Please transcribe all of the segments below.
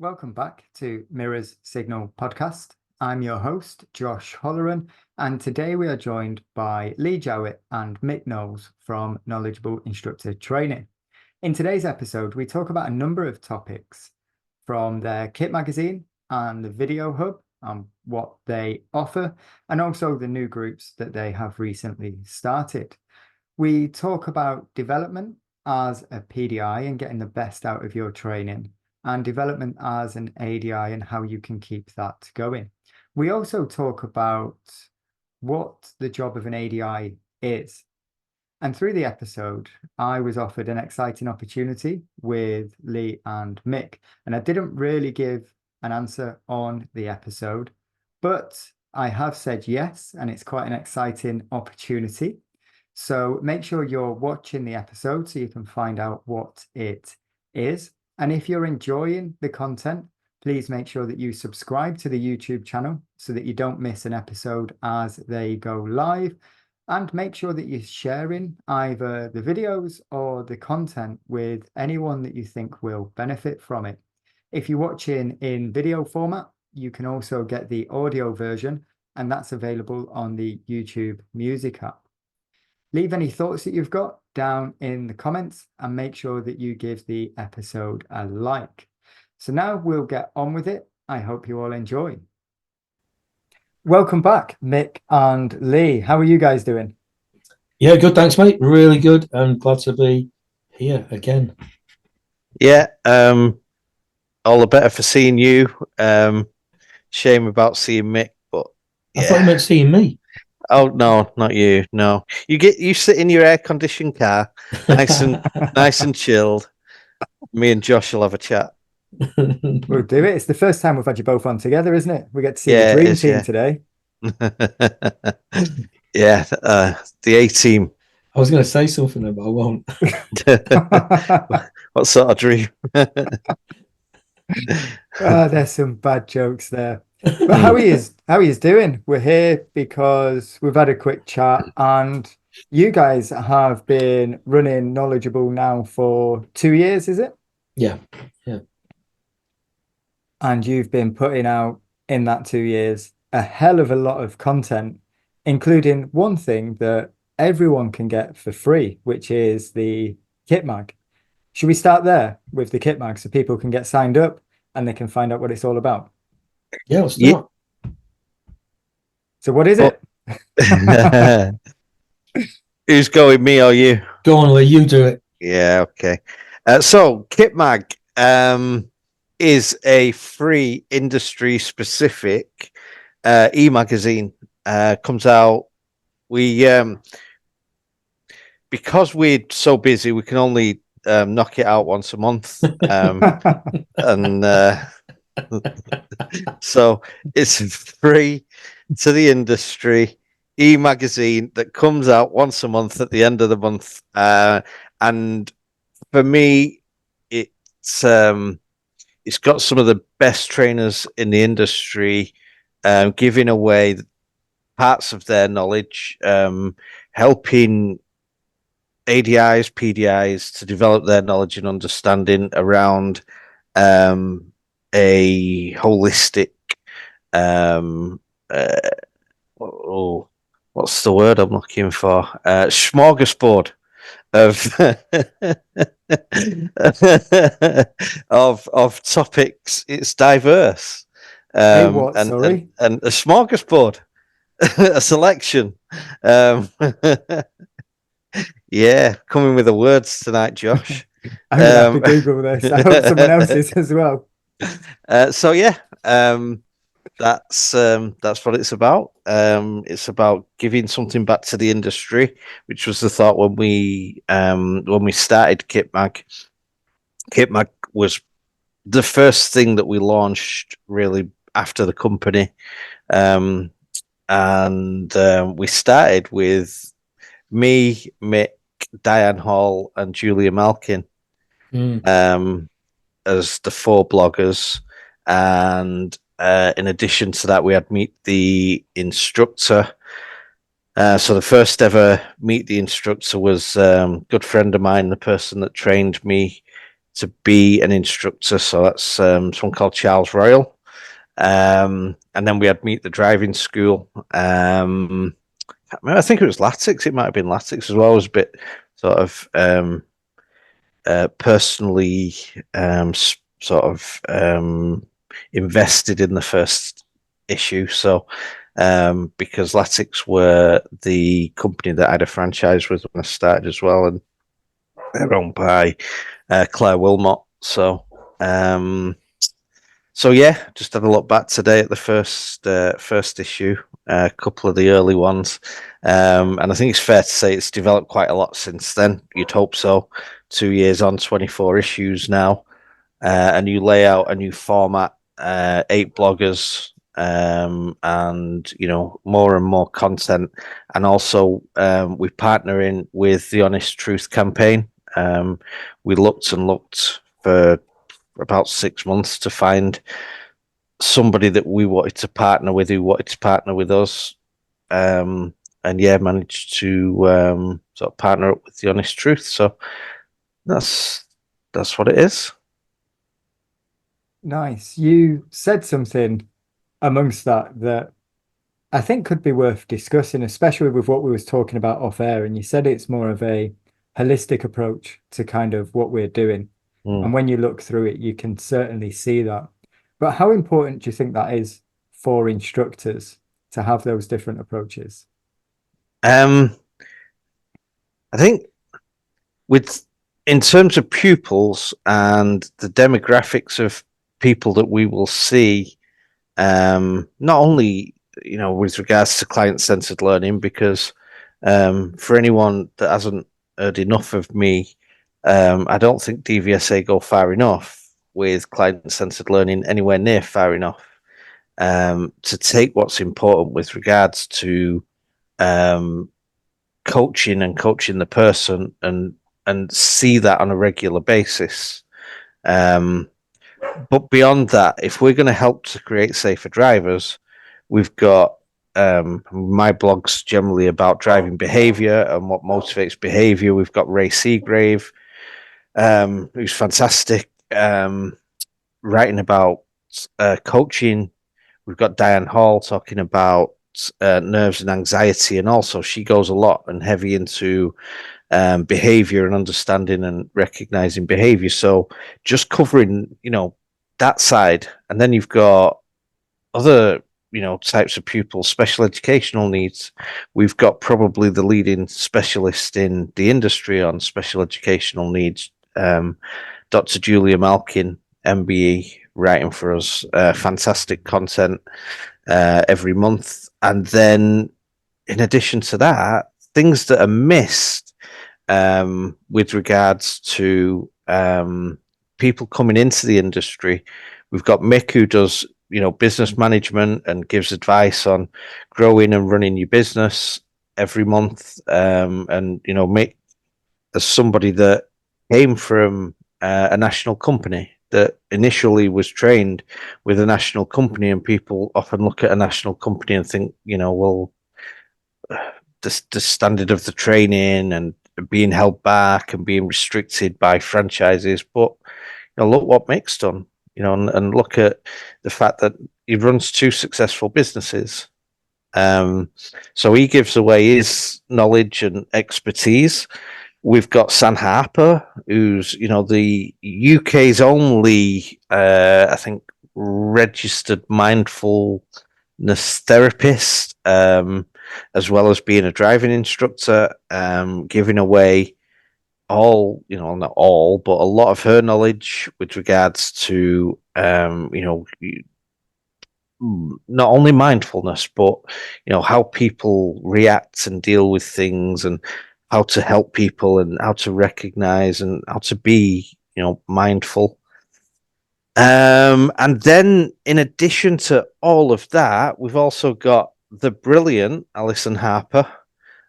Welcome back to Mirror's Signal podcast. I'm your host, Josh Holleran, and today we are joined by Lee Jowett and Mick Knowles from Knowledgeable Instructor Training. In today's episode, we talk about a number of topics from their Kit magazine and the Video Hub and what they offer, and also the new groups that they have recently started. We talk about development as a PDI and getting the best out of your training, and development as an ADI and how you can keep that going. We also talk about what the job of an ADI is. And through the episode, I was offered an exciting opportunity with Lee and Mick, and I didn't really give an answer on the episode, but I have said yes, and it's quite an exciting opportunity. So make sure you're watching the episode so you can find out what it is. And if you're enjoying the content, please make sure that you subscribe to the YouTube channel so that you don't miss an episode as they go live. And make sure that you're sharing either the videos or the content with anyone that you think will benefit from it. If you're watching in video format, you can also get the audio version, and that's available on the YouTube Music app. Leave any thoughts that you've got down in the comments and make sure that you give the episode a like. So now we'll get on with it. I hope you all enjoy. Welcome back, Mick and Lee. How are you guys doing? Yeah, good. Thanks, mate. Really good. I'm glad to be here again. Yeah, all the better for seeing you. Shame about seeing Mick, but yeah. I thought you meant seeing me. Oh no, not you. No, you sit in your air-conditioned car, nice and chilled. Me and Josh will have a chat. We'll do it. It's the first time we've had you both on together, isn't it? We get to see the dream team today. Yeah, the A-team. I was going to say something, but I won't. What sort of dream? There's some bad jokes there. But how he is doing? We're here because we've had a quick chat, and you guys have been running Knowledgeable now for 2 years, is it? Yeah. And you've been putting out in that 2 years a hell of a lot of content, including one thing that everyone can get for free, which is the KITMAG. Should we start there with the KITMAG so people can get signed up and they can find out what it's all about? Yeah, let's start. Yeah. So what is it? Who's going, me or you? Go on, Lee, you do it. Yeah, okay. So KITMAG is a free industry-specific e-magazine. Comes out. Because we're so busy, we can only knock it out once a month, and so it's free to the industry e-magazine that comes out once a month at the end of the month, and for me, it's got some of the best trainers in the industry giving away parts of their knowledge, helping ADIs, PDIs to develop their knowledge and understanding around a holistic, what's the word I'm looking for? Smorgasbord of topics. It's diverse, Hey, what? and a smorgasbord, a selection. Yeah, coming with the words tonight, Josh. I'm gonna have to Google this. I hope someone else is as well. So yeah, that's what it's about. It's about giving something back to the industry, which was the thought when we started KITMAG. KITMAG was the first thing that we launched really after the company, and we started with me, Mick, Diane Hall, and Julia Malkin as the 4 bloggers, and in addition to that, we had Meet the Instructor. So the first ever Meet the Instructor was a good friend of mine, the person that trained me to be an instructor. So that's someone called Charles Royal. And then we had Meet the Driving School. I think it was Latix. It might have been Latix as well. It was a bit sort of personally invested in the first issue. So because Latix were the company that I had a franchise with when I started as well, and they're owned by Claire Wilmot. So yeah, just had a look back today at the first issue, a couple of the early ones, and I think it's fair to say it's developed quite a lot since then. You'd hope so. 2 years on, 24 issues now, a new layout, a new format, 8 bloggers, and more and more content, and also we're partnering with the Honest Truth campaign. We looked and looked for about 6 months to find somebody that we wanted to partner with, who wanted to partner with us, and managed to sort of partner up with the Honest Truth. So that's what it is. Nice. You said something amongst that I think could be worth discussing, especially with what we was talking about off air. And you said it's more of a holistic approach to kind of what we're doing. And when you look through it, you can certainly see that. But how important do you think that is for instructors to have those different approaches? I think in terms of pupils and the demographics of people that we will see, not only with regards to client-centered learning, because for anyone that hasn't heard enough of me, I don't think DVSA go far enough with client-centered learning, anywhere near far enough, to take what's important with regards to coaching the person and see that on a regular basis. But beyond that, if we're going to help to create safer drivers, we've got my blog's generally about driving behavior and what motivates behavior. We've got Ray Seagrave, who's fantastic, writing about coaching. We've got Diane Hall talking about nerves and anxiety, and also she goes a lot and heavy into behavior and understanding and recognizing behavior. So just covering that side, and then you've got other types of pupils, special educational needs. We've got probably the leading specialist in the industry on special educational needs, Dr. Julia Malkin, MBE, writing for us fantastic content every month. And then in addition to that, things that are missed with regards to people coming into the industry. We've got Mick, who does business management and gives advice on growing and running your business every month. And Mick, as somebody that came from a national company, that initially was trained with a national company, and people often look at a national company and think, well, the standard of the training and being held back and being restricted by franchises. But look what Mick's done, and look at the fact that he runs 2 successful businesses. So he gives away his knowledge and expertise. We've got San Harper, who's the UK's only, I think, registered mindfulness therapist, as well as being a driving instructor, giving away all, not all, but a lot of her knowledge with regards to, not only mindfulness, but, how people react and deal with things, and how to help people, and how to recognize, and how to be, mindful. And then in addition to all of that, we've also got the brilliant Alison Harper,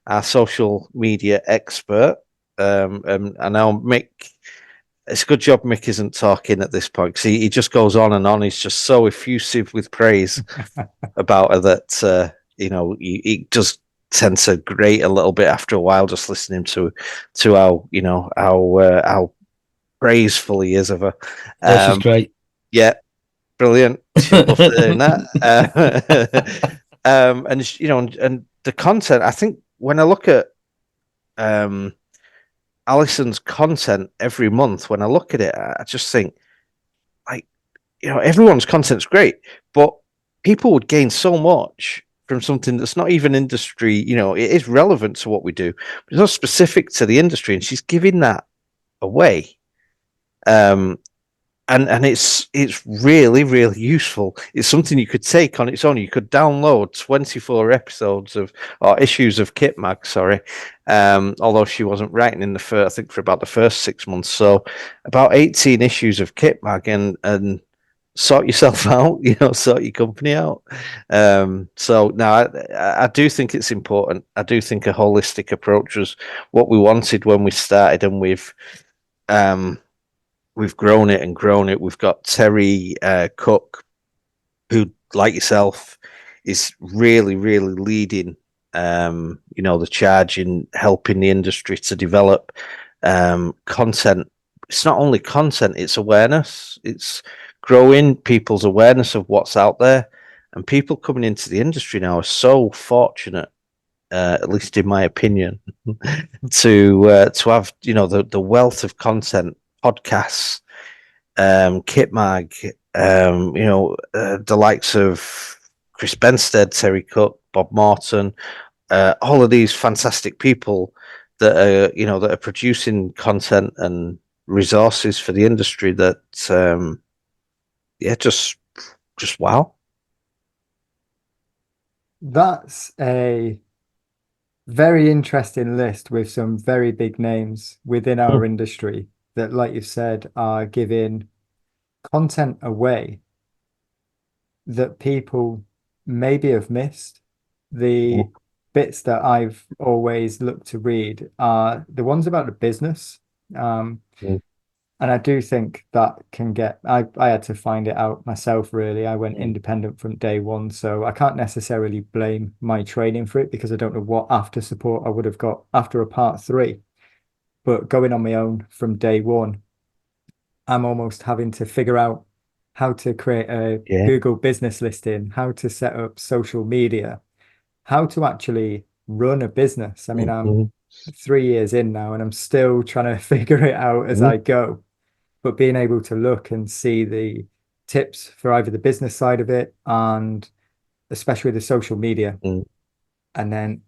our social media expert. And now Mick, it's a good job Mick isn't talking at this point, because he just goes on and on. He's just so effusive with praise about her that he just tends to grate a little bit after a while, just listening to how praisefully is of her. Oh, she's great. Yeah, brilliant. She'll love doing that. And you know, and the content. I think when I look at Alison's content every month, when I look at it, I just think, like, you know, everyone's content's great, but people would gain so much from something that's not even industry. You know, it is relevant to what we do, but it's not specific to the industry, and she's giving that away. And it's really, really useful. It's something you could take on its own. You could download 24 episodes of, or issues of KITMAG, sorry. Although she wasn't writing in the first, I think for about the first 6 months. So about 18 issues of KITMAG, and sort yourself out, you know, sort your company out. So now I do think it's important. I do think a holistic approach was what we wanted when we started, and we've grown it and grown it. We've got Terry Cook, who, like yourself, is really, really leading, you know, the charge in helping the industry to develop content. It's not only content, it's awareness. It's growing people's awareness of what's out there. And people coming into the industry now are so fortunate, at least in my opinion, to have, you know, the wealth of content, podcasts, KITMAG, you know, the likes of Chris Benstead, Terry Cook, Bob Morton, all of these fantastic people that are, you know, that are producing content and resources for the industry that, yeah, just wow. That's a very interesting list with some very big names within our industry that, like you said, are giving content away that people maybe have missed. The bits that I've always looked to read are the ones about the business. And I do think that can get, I had to find it out myself, really. I went independent from day one, so I can't necessarily blame my training for it because I don't know what after support I would have got after a part 3. But going on my own from day one, I'm almost having to figure out how to create a Google business listing, how to set up social media, how to actually run a business. I mean, I'm 3 years in now and I'm still trying to figure it out as I go. But being able to look and see the tips for either the business side of it and especially the social media, and then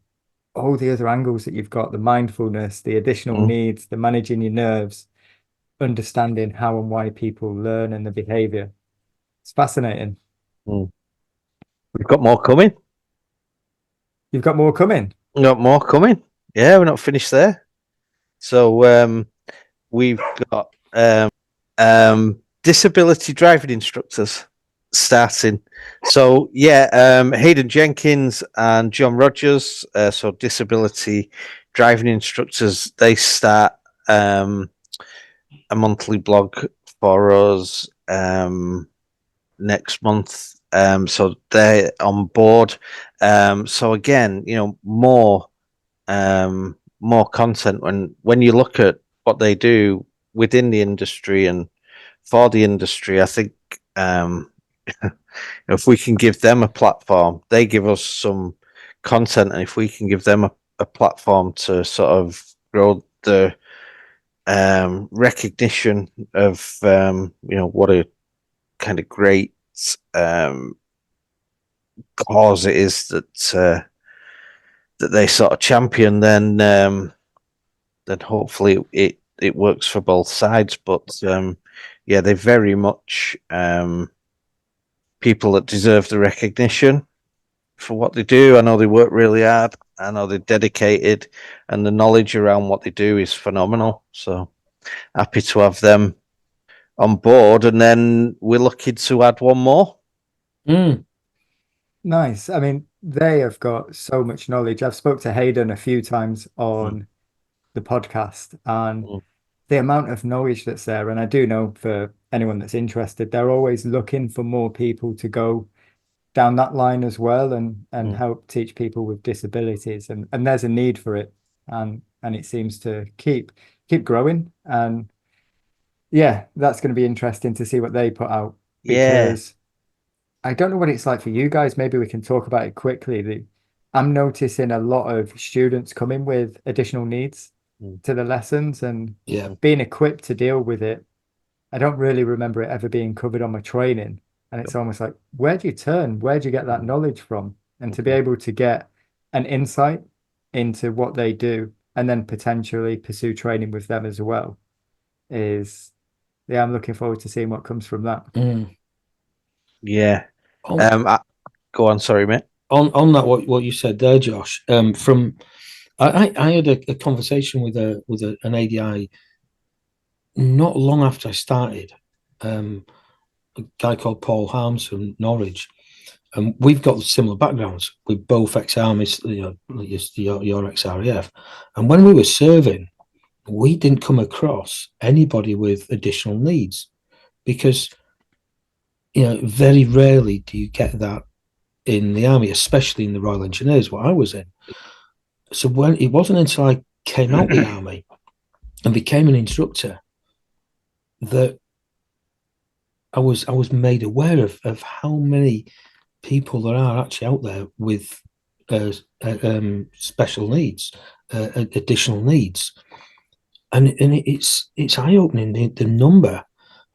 all the other angles that you've got, the mindfulness, the additional needs, the managing your nerves, understanding how and why people learn and the behavior. It's fascinating. We've got more coming. You've got more coming? We've got more coming. Yeah, we're not finished there. So we've got disability driving instructors starting. So yeah, Hayden Jenkins and John Rogers, so disability driving instructors, they start a monthly blog for us next month. So they're on board. So again, you know, more content when you look at what they do within the industry and for the industry. I think if we can give them a platform, they give us some content, and if we can give them a platform to sort of grow the recognition of you know, what a kind of great cause it is that they sort of champion, then hopefully it works for both sides. But yeah, they're very much people that deserve the recognition for what they do. I know they work really hard. I know they're dedicated, and the knowledge around what they do is phenomenal. So happy to have them on board, and then we're looking to add one more. Nice. I mean, they have got so much knowledge. I've spoke to Hayden a few times on the podcast, and the amount of knowledge that's there. And I do know for anyone that's interested, they're always looking for more people to go down that line as well, and help teach people with disabilities. And there's a need for it, and it seems to keep growing. And yeah, that's going to be interesting to see what they put out, Yeah. because I don't know what it's like for you guys. Maybe we can talk about it quickly. I'm noticing a lot of students coming with additional needs Mm. to the lessons and Yeah. being equipped to deal with it. I don't really remember it ever being covered on my training. And it's almost like, where do you turn? Where do you get that knowledge from? And to be able to get an insight into what they do and then potentially pursue training with them as well is, yeah, I'm looking forward to seeing what comes from that. Yeah. On, Go on, sorry, mate. on that, what you said there, Josh. I had a conversation with an ADI not long after I started. A guy called Paul Harms from Norwich, and we've got similar backgrounds. We're both ex-armies, your ex-RAF, and when we were serving, we didn't come across anybody with additional needs, because very rarely do you get that in the army, especially in the Royal Engineers, what I was in. So when it wasn't until I came out the army and became an instructor that I was made aware of how many people there are actually out there with special needs, additional needs, and it's eye opening, the number.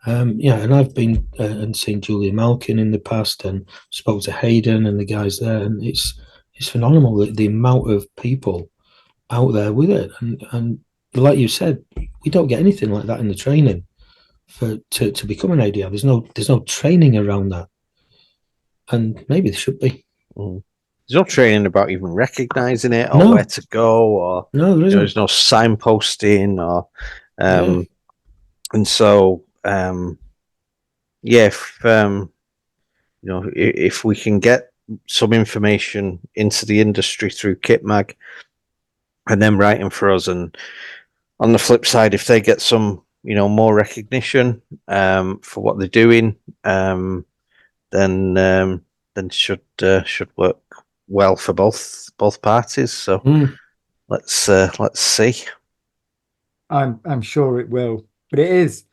And I've been and seen Julia Malkin in the past, and spoke to Hayden and the guys there, and it's phenomenal, the amount of people out there with it, and like you said, we don't get anything like that in the training to become an ADR. There's no training around that, and maybe there should be. There's no training about even recognizing it or No. where to go, or No, there isn't. there's no signposting, or and so if we can get some information into the industry through KITMAG and them writing for us, and on the flip side, if they get some more recognition for what they're doing, then should work well for both parties. So let's see. I'm sure it will, but it is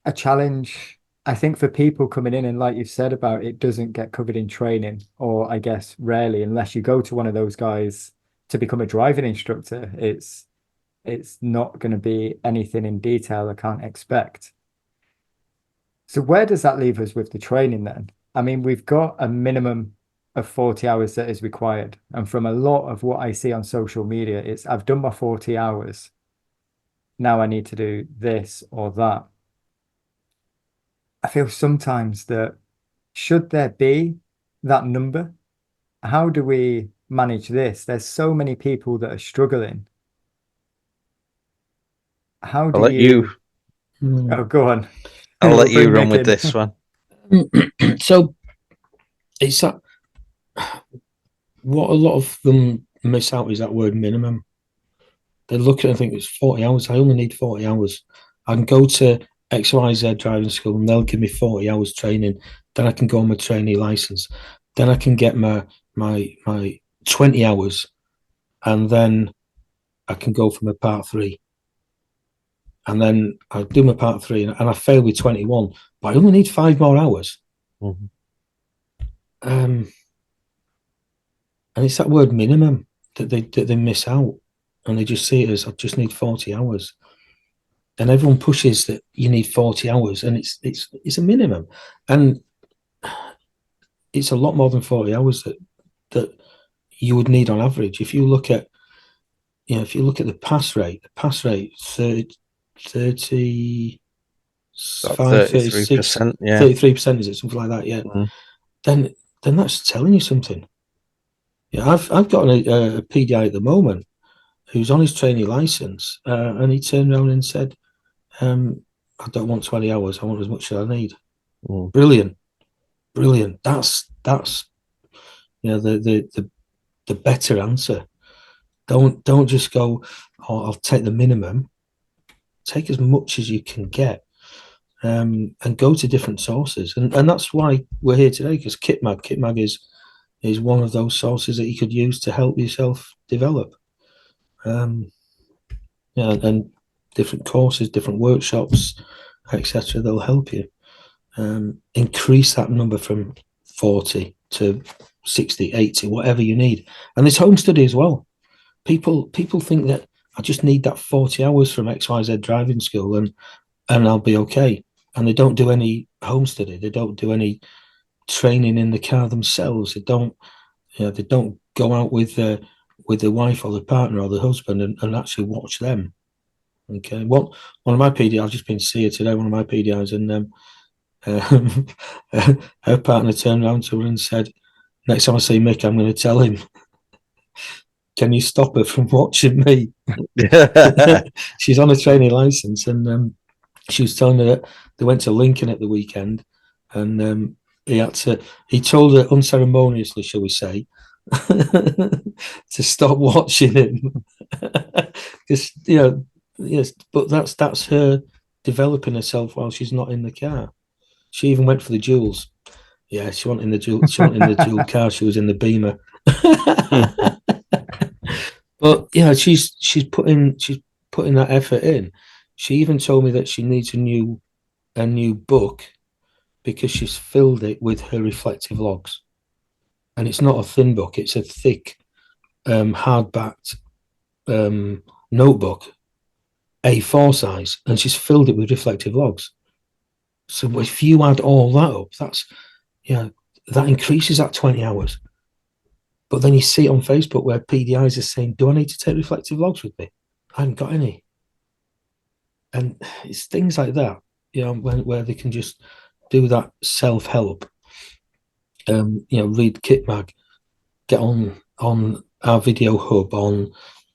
a challenge, I think, for people coming in, and like you said about it doesn't get covered in training, or I guess rarely, unless you go to one of those guys to become a driving instructor. It's not going to be anything in detail I can't expect. So where does that leave us with the training then? I mean, we've got a minimum of 40 hours that is required. And from a lot of what I see on social media, it's I've done my 40 hours. Now I need to do this or that. I feel sometimes that should there be that number, how do we manage this? There's so many people that are struggling. How do you? Oh, go on. I'll let you run with this one. So it's that what a lot of them miss out is that word minimum. They look at it and think it's 40 hours. I only need 40 hours. I can go to XYZ driving school and they'll give me 40 hours training. Then I can go on my trainee license. Then I can get my 20 hours, and then I can go for my part 3. And then I do my part 3 and I fail with 21, but I only need 5 more hours. And it's that word minimum that they miss out, and they just see it as I just need 40 hours. And everyone pushes that you need 40 hours, and it's a minimum, and it's a lot more than 40 hours that you would need on average. If you look at the pass rate, 33%, yeah, 33%, is it something like that? Yeah. Then that's telling you something. Yeah, I've got a PDI at the moment who's on his trainee license, and he turned around and said, "I don't want 20 hours. I want as much as I need." Brilliant. That's the better answer. Don't just go, "Oh, I'll take the minimum." Take as much as you can get, and go to different sources, and that's why we're here today, because KITMAG is one of those sources that you could use to help yourself develop. And different courses, different workshops, etc., that'll help you. Increase that number from 40 to 60, 80, whatever you need. And there's home study as well. People think that I just need that 40 hours from XYZ driving school and I'll be okay. And they don't do any home study. They don't do any training in the car themselves. They don't go out with the wife or the partner or the husband and actually watch them. Okay. One of my PDIs, I've just been to see her today, one of my PDIs, and her partner turned around to her and said, next time I see Mick, I'm going to tell him, can you stop her from watching me? She's on a training license, and she was telling me that they went to Lincoln at the weekend, and he told her unceremoniously, shall we say, to stop watching him. Because yes, but that's her developing herself while she's not in the car. She even went for the jewels. Yeah, she wasn't in the jewel car. She was in the Beamer. But yeah, she's putting that effort in. She even told me that she needs a new book because she's filled it with her reflective logs, and it's not a thin book; it's a thick, hardbacked notebook, A4 size, and she's filled it with reflective logs. So if you add all that up, that increases that 20 hours. But then you see it on Facebook where PDIs are saying, do I need to take reflective logs with me? I haven't got any. And it's things like that, where they can just do that self-help. Read KITMAG, get on our video hub,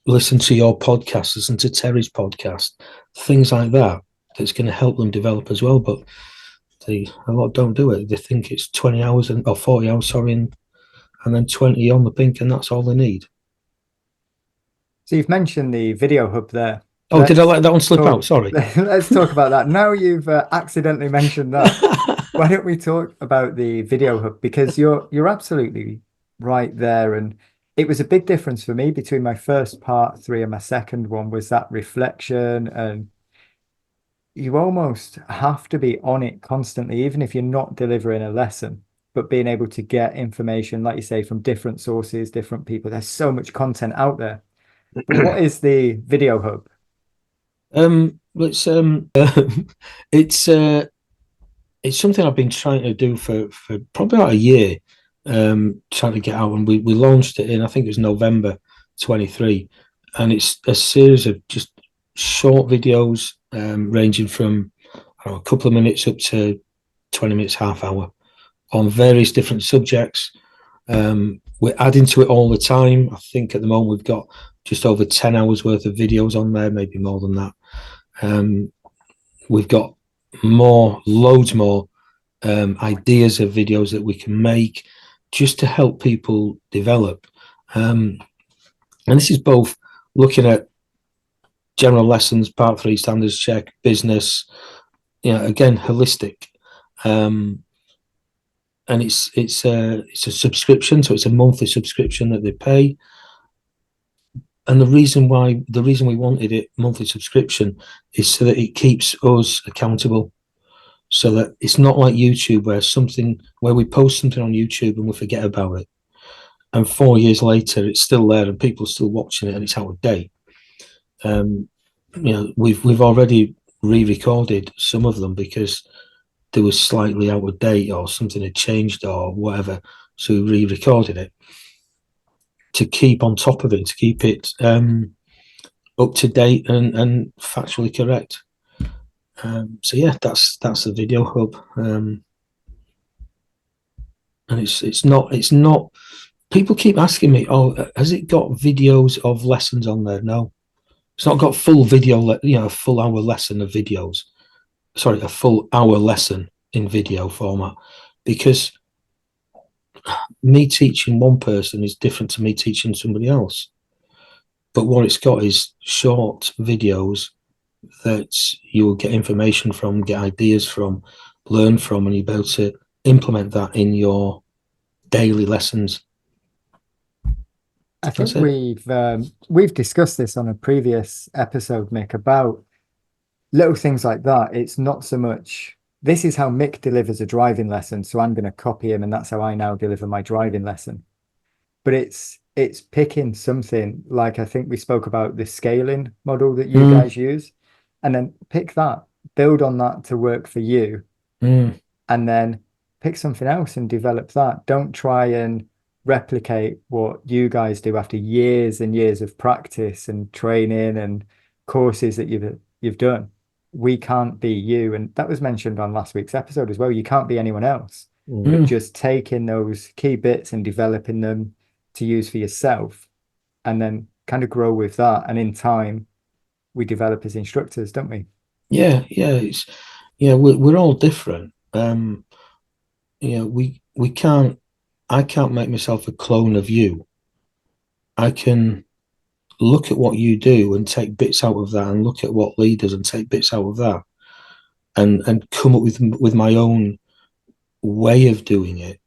listen to your podcast, listen to Terry's podcast, things like that. That's going to help them develop as well. But a lot don't do it. They think it's 20 hours or 40 hours, and then 20 on the pink, and that's all they need. So you've mentioned the video hub there. Oh, did I let that one slip out? Sorry. Let's talk about that. Now you've accidentally mentioned that. Why don't we talk about the video hub? Because you're absolutely right there. And it was a big difference for me between my first part 3 and my second one was that reflection. And you almost have to be on it constantly, even if you're not delivering a lesson, but being able to get information, like you say, from different sources, different people. There's so much content out there. But what is the video hub? It's something I've been trying to do for probably about a year, trying to get out, and we launched it in, I think it was November 23, and it's a series of just short videos, ranging from a couple of minutes up to 20 minutes, half hour, on various different subjects. We're adding to it all the time. I think at the moment we've got just over 10 hours worth of videos on there, maybe more than that. We've got loads more ideas of videos that we can make just to help people develop. And this is both looking at general lessons, part 3, standards check, business, again, holistic. And it's a subscription, so it's a monthly subscription that they pay. And the reason we wanted it monthly subscription is so that it keeps us accountable. So that it's not like YouTube where we post something on YouTube and we forget about it, and 4 years later it's still there and people are still watching it and it's out of date. We've already re-recorded some of them because they were slightly out of date or something had changed or whatever, so we re-recorded it to keep on top of it, to keep it up to date and factually correct. So yeah, that's the video hub, and it's not. People keep asking me, "Oh, has it got videos of lessons on there?" No, it's not got full video. A full hour lesson of videos. Sorry, a full hour lesson in video format, because me teaching one person is different to me teaching somebody else. But what it's got is short videos that you will get information from, get ideas from, learn from, and you'll be able to implement that in your daily lessons. I think we've discussed this on a previous episode, Mick, about little things like that. It's not so much, this is how Mick delivers a driving lesson, so I'm going to copy him, and that's how I now deliver my driving lesson. But it's picking something like, I think we spoke about the scaling model that you guys use, and then pick that, build on that to work for you, and then pick something else and develop that. Don't try and replicate what you guys do after years and years of practice and training and courses that you've done. We can't be you, and that was mentioned on last week's episode as well. You can't be anyone else, but just taking those key bits and developing them to use for yourself, and then kind of grow with that. And in time, we develop as instructors, don't we? Yeah, we're all different. We can't. I can't make myself a clone of you. I can look at what you do and take bits out of that, and look at what Lee does and take bits out of that, and come up with my own way of doing it.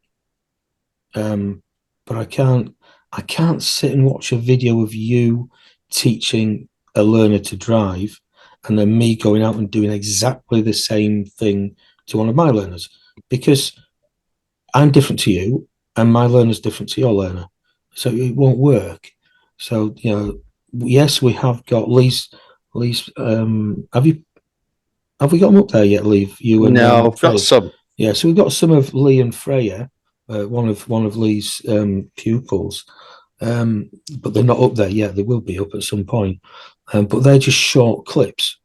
But I can't sit and watch a video of you teaching a learner to drive and then me going out and doing exactly the same thing to one of my learners, because I'm different to you and my learner's different to your learner, so it won't work. So, yes, we have got Lee's have we got them up there yet, Lee? You and no, I've got some. Yeah, so we've got some of Lee and Freya, one of Lee's pupils, but they're not up there yet. They will be up at some point, but they're just short clips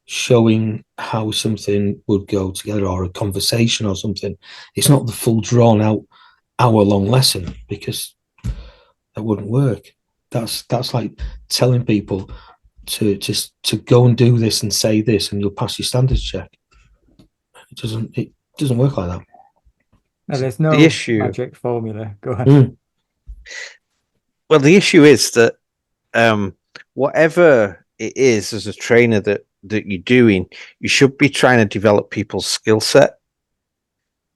showing how something would go together, or a conversation or something. It's not the full drawn out hour-long lesson, because that wouldn't work. That's like telling people to go and do this and say this and you'll pass your standards check. It doesn't work like that. No, there's no magic formula. Go ahead. Well, the issue is that whatever it is as a trainer that you're doing, you should be trying to develop people's skill set.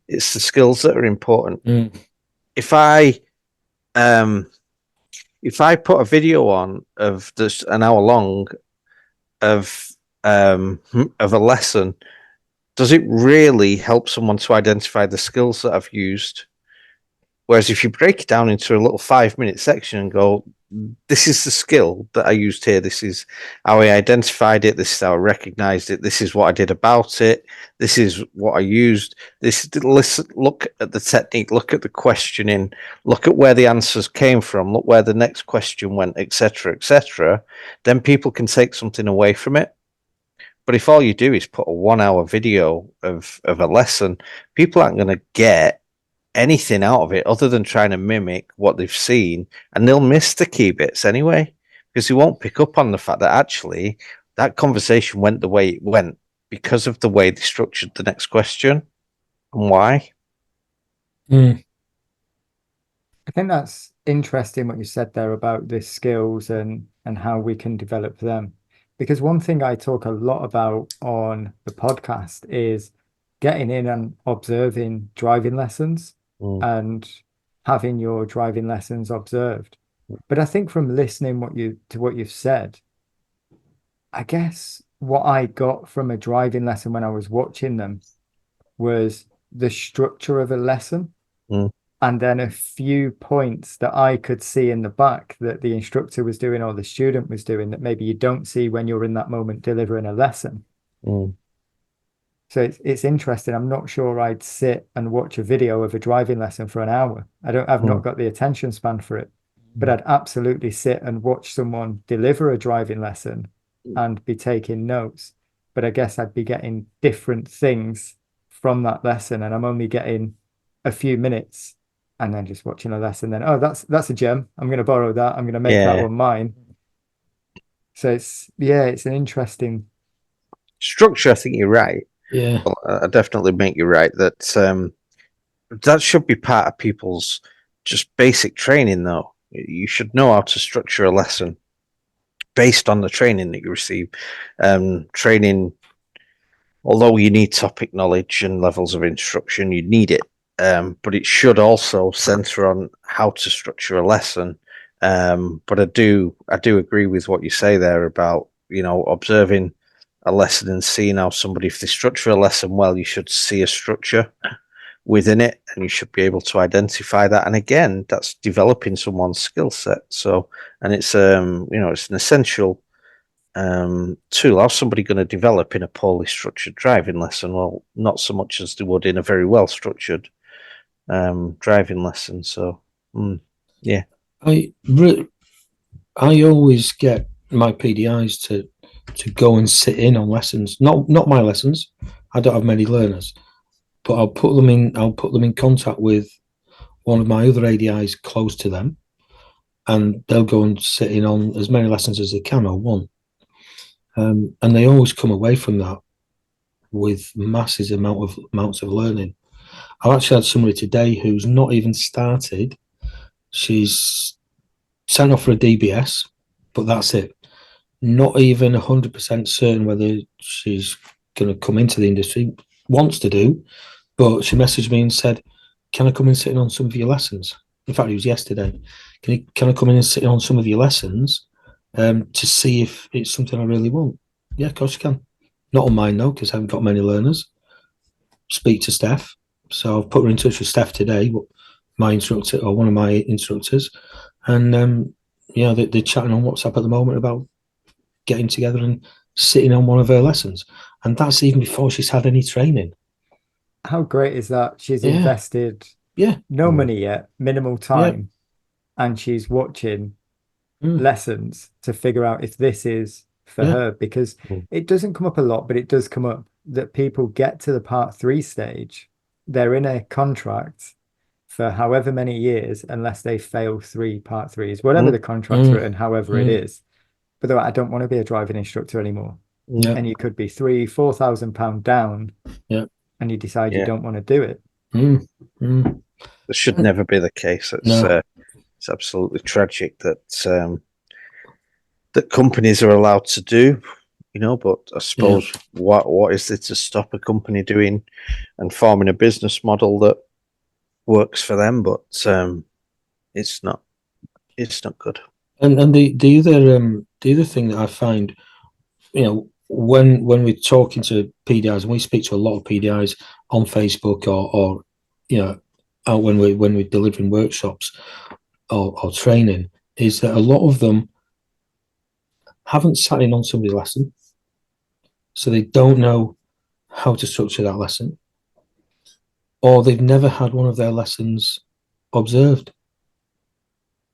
It's the skills that are important. If I put a video on of this an hour long of a lesson, does it really help someone to identify the skills that I've used? Whereas if you break it down into a little 5-minute section and go, this is the skill that I used here, this is how I identified it, this is how I recognized it, this is what I did about it, this is what I used, look at the technique, look at the questioning, look at where the answers came from, look where the next question went, etc., then people can take something away from it. But if all you do is put a 1-hour video of a lesson, people aren't going to get anything out of it other than trying to mimic what they've seen, and they'll miss the key bits anyway, because they won't pick up on the fact that actually that conversation went the way it went because of the way they structured the next question and why. I think that's interesting what you said there about the skills and how we can develop them. Because one thing I talk a lot about on the podcast is getting in and observing driving lessons and having your driving lessons observed. But I think from listening to what you've said, I guess what I got from a driving lesson when I was watching them was the structure of a lesson. And then a few points that I could see in the back that the instructor was doing or the student was doing that maybe you don't see when you're in that moment delivering a lesson. So it's interesting. I'm not sure I'd sit and watch a video of a driving lesson for an hour. I've not got the attention span for it, but I'd absolutely sit and watch someone deliver a driving lesson and be taking notes. But I guess I'd be getting different things from that lesson, and I'm only getting a few minutes. And then just watching a lesson, then that's a gem. I'm going to borrow that. I'm going to make that one mine. So it's an interesting structure. I think you're right. Yeah, well, I definitely make you right that that should be part of people's just basic training. Though you should know how to structure a lesson based on the training that you receive. Training, although you need topic knowledge and levels of instruction, you need it. But it should also center on how to structure a lesson. But I do agree with what you say there about, observing a lesson and seeing how somebody, if they structure a lesson well, you should see a structure within it, and you should be able to identify that. And again, that's developing someone's skill set. So, and it's it's an essential tool. How's somebody going to develop in a poorly structured driving lesson? Well, not so much as they would in a very well structured driving lesson. So, yeah. I always get my PDIs to go and sit in on lessons. Not my lessons. I don't have many learners, but I'll put them in contact with one of my other ADIs close to them, and they'll go and sit in on as many lessons as they can or one. And they always come away from that with massive amounts of learning. I've actually had somebody today who's not even started. She's sent off for a DBS, but that's it. Not even 100% certain whether she's going to come into the industry. Wants to do, but she messaged me and said, "Can I come and sit in on some of your lessons?" In fact, it was yesterday. Can I come in and sit in on some of your lessons to see if it's something I really want? Yeah, of course you can. Not on mine though, because I haven't got many learners. Speak to Steph. So I've put her in touch with Steph today, my instructor or one of my instructors, and they're chatting on WhatsApp at the moment about getting together and sitting on one of her lessons, and that's even before she's had any training. How great is that? She's invested no money yet, minimal time, and she's watching lessons to figure out if this is for her, because it doesn't come up a lot, but it does come up that people get to the part 3 stage, they're in a contract for however many years, unless they fail 3 part 3s, whatever the contract's written, however it is. But though I don't want to be a driving instructor anymore. And you could be £3,000-4,000 down, and you decide you don't want to do it. This should never be the case. It's absolutely tragic that that companies are allowed to do, but I suppose what is there to stop a company doing and forming a business model that works for them? But it's not good. And the other thing that I find, when we're talking to PDIs, and we speak to a lot of PDIs on Facebook or when we're delivering workshops or training, is that a lot of them haven't sat in on somebody's lesson, so they don't know how to structure that lesson, or they've never had one of their lessons observed.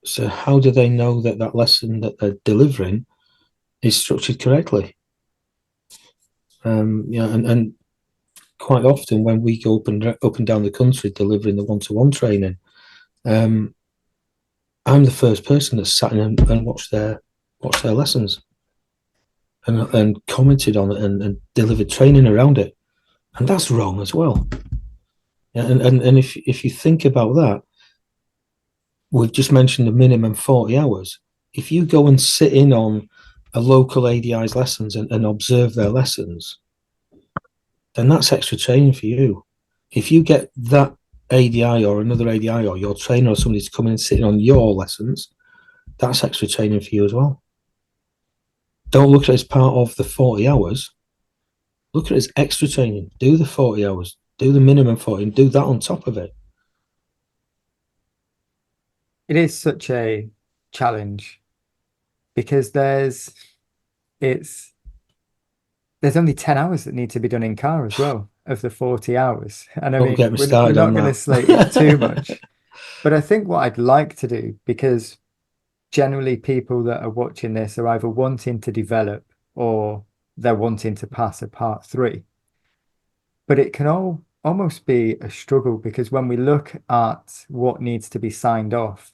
So how do they know that that lesson that they're delivering is structured correctly? And quite often when we go up and down the country delivering the one-to-one training, I'm the first person that's sat in and watched their lessons and commented on it and delivered training around it, and that's wrong as well. And if you think about that, we've just mentioned the minimum 40 hours. If you go and sit in on a local ADI's lessons and observe their lessons, then that's extra training for you. If you get that ADI or another ADI or your trainer or somebody to come in and sit in on your lessons, that's extra training for you as well. Don't look at it as part of the 40 hours. Look at it as extra training. Do the 40 hours, do the minimum 40, and do that on top of it. It is such a challenge because there's only 10 hours that need to be done in car as well of the 40 hours. And I mean, we're not going to slate it too much. But I think what I'd like to do, because generally people that are watching this are either wanting to develop or they're wanting to pass a part 3. But it can almost be a struggle, because when we look at what needs to be signed off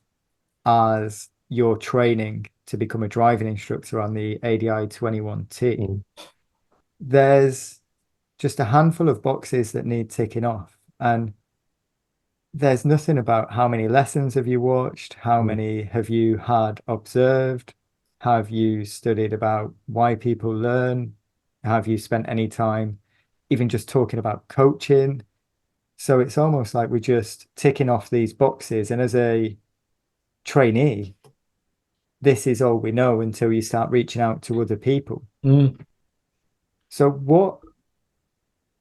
as your training to become a driving instructor on the ADI 21T, there's just a handful of boxes that need ticking off, and there's nothing about how many lessons have you watched, how many have you had observed, have you studied about why people learn, have you spent any time even just talking about coaching. So it's almost like we're just ticking off these boxes, and as a trainee, this is all we know until you start reaching out to other people. So what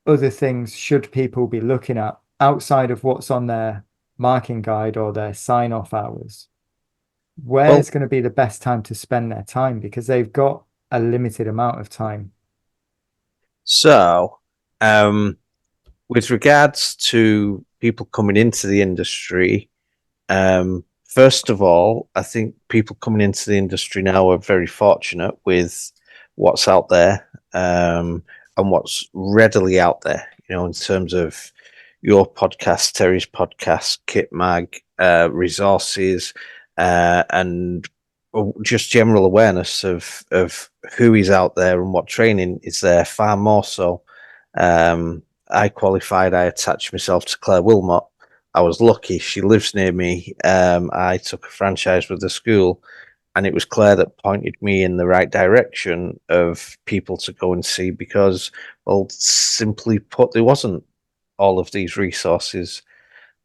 other things should people be looking at outside of what's on their marking guide or their sign-off hours? Where's going to be the best time to spend their time, because they've got a limited amount of time? So, with regards to people coming into the industry, first of all, I think people coming into the industry now are very fortunate with what's out there, and what's readily out there, in terms of your podcast, Terry's podcast, KITMAG, resources, and just general awareness of who is out there and what training is there, far more so. I qualified, I attached myself to Claire Wilmot. I was lucky, she lives near me. I took a franchise with the school, and it was Claire that pointed me in the right direction of people to go and see, because, well, simply put, there wasn't all of these resources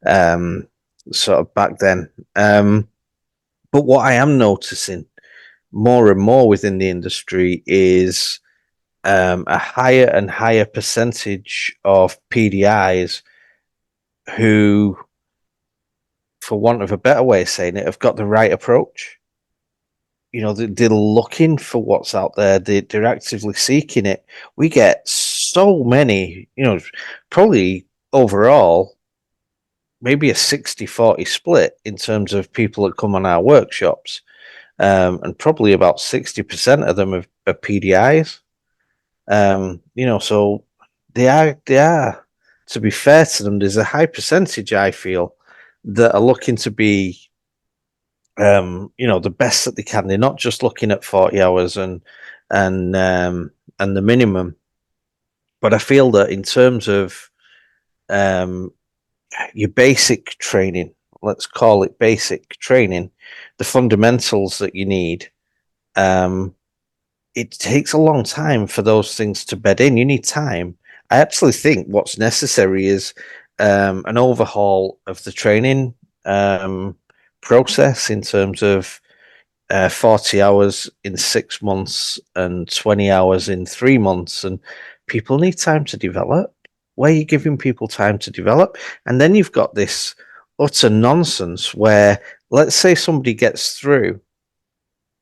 sort of back then. But what I am noticing more and more within the industry is a higher and higher percentage of PDIs who, for want of a better way of saying it, have got the right approach. They're looking for what's out there. They're actively seeking it. We get so many, probably overall, maybe a 60-40 split in terms of people that come on our workshops. And probably about 60% of them are PDIs. So they are, to be fair to them, there's a high percentage, I feel, that are looking to be, the best that they can. They're not just looking at 40 hours and the minimum. But I feel that in terms of your basic training, let's call it basic training, the fundamentals that you need, it takes a long time for those things to bed in. You need time. I actually think what's necessary is an overhaul of the training process, in terms of 40 hours in 6 months and 20 hours in 3 months. And people need time to develop. Where are you giving people time to develop? And then you've got this utter nonsense where, let's say somebody gets through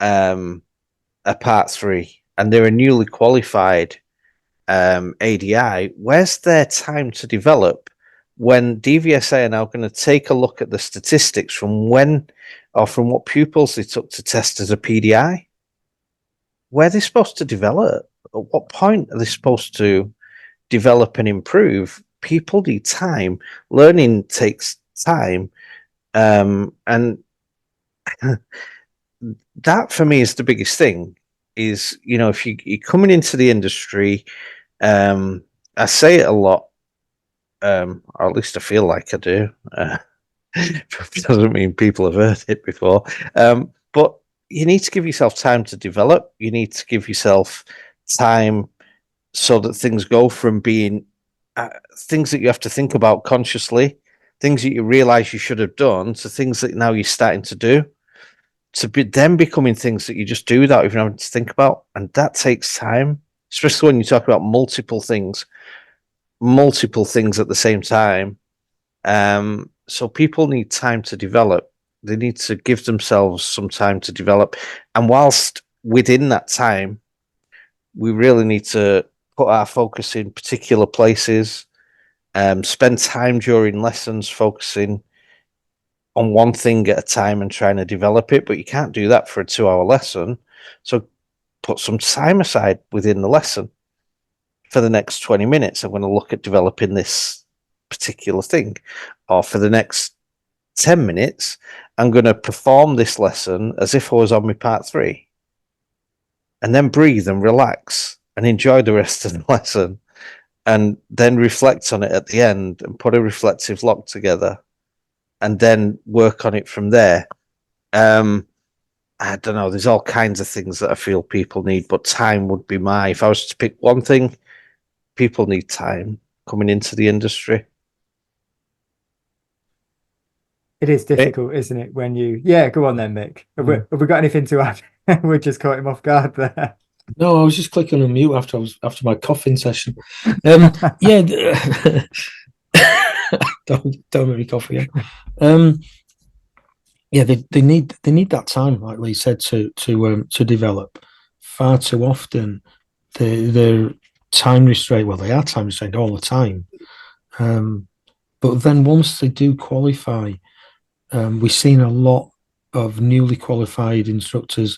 a part 3 and they're a newly qualified ADI. Where's their time to develop when DVSA are now going to take a look at the statistics from when, or from what pupils they took to test as a PDI? Where are they supposed to develop? At what point are they supposed to develop and improve? People need time. Learning takes time. And that, for me, is the biggest thing. Is, if you're coming into the industry, I say it a lot, or at least I feel like I do. Doesn't mean people have heard it before. But you need to give yourself time to develop. You need to give yourself time so that things go from being things that you have to think about consciously, things that you realize you should have done, to things that now you're starting to do, to be then becoming things that you just do without even having to think about. And that takes time, especially when you talk about multiple things at the same time. So people need time to develop. They need to give themselves some time to develop. And whilst within that time, we really need to put our focus in particular places, spend time during lessons focusing on one thing at a time and trying to develop it. But you can't do that for a 2-hour lesson. So put some time aside within the lesson. For the next 20 minutes, I'm going to look at developing this particular thing. Or for the next 10 minutes, I'm going to perform this lesson as if I was on my part 3. And then breathe and relax and enjoy the rest of the lesson. And then reflect on it at the end and put a reflective log together. And then work on it from there. I don't know, there's all kinds of things that I feel people need, but time would be if I was to pick one thing, people need time coming into the industry. It is difficult, isn't it? When you, go on then, Mick. Have we got anything to add? We just caught him off guard there. No, I was just clicking on mute after my coughing session. Yeah, don't make me cough again. Yeah, they need that time, like Lee said, to develop. Far too often, they're time restrained. Well, they are time restrained all the time. But then once they do qualify, we've seen a lot of newly qualified instructors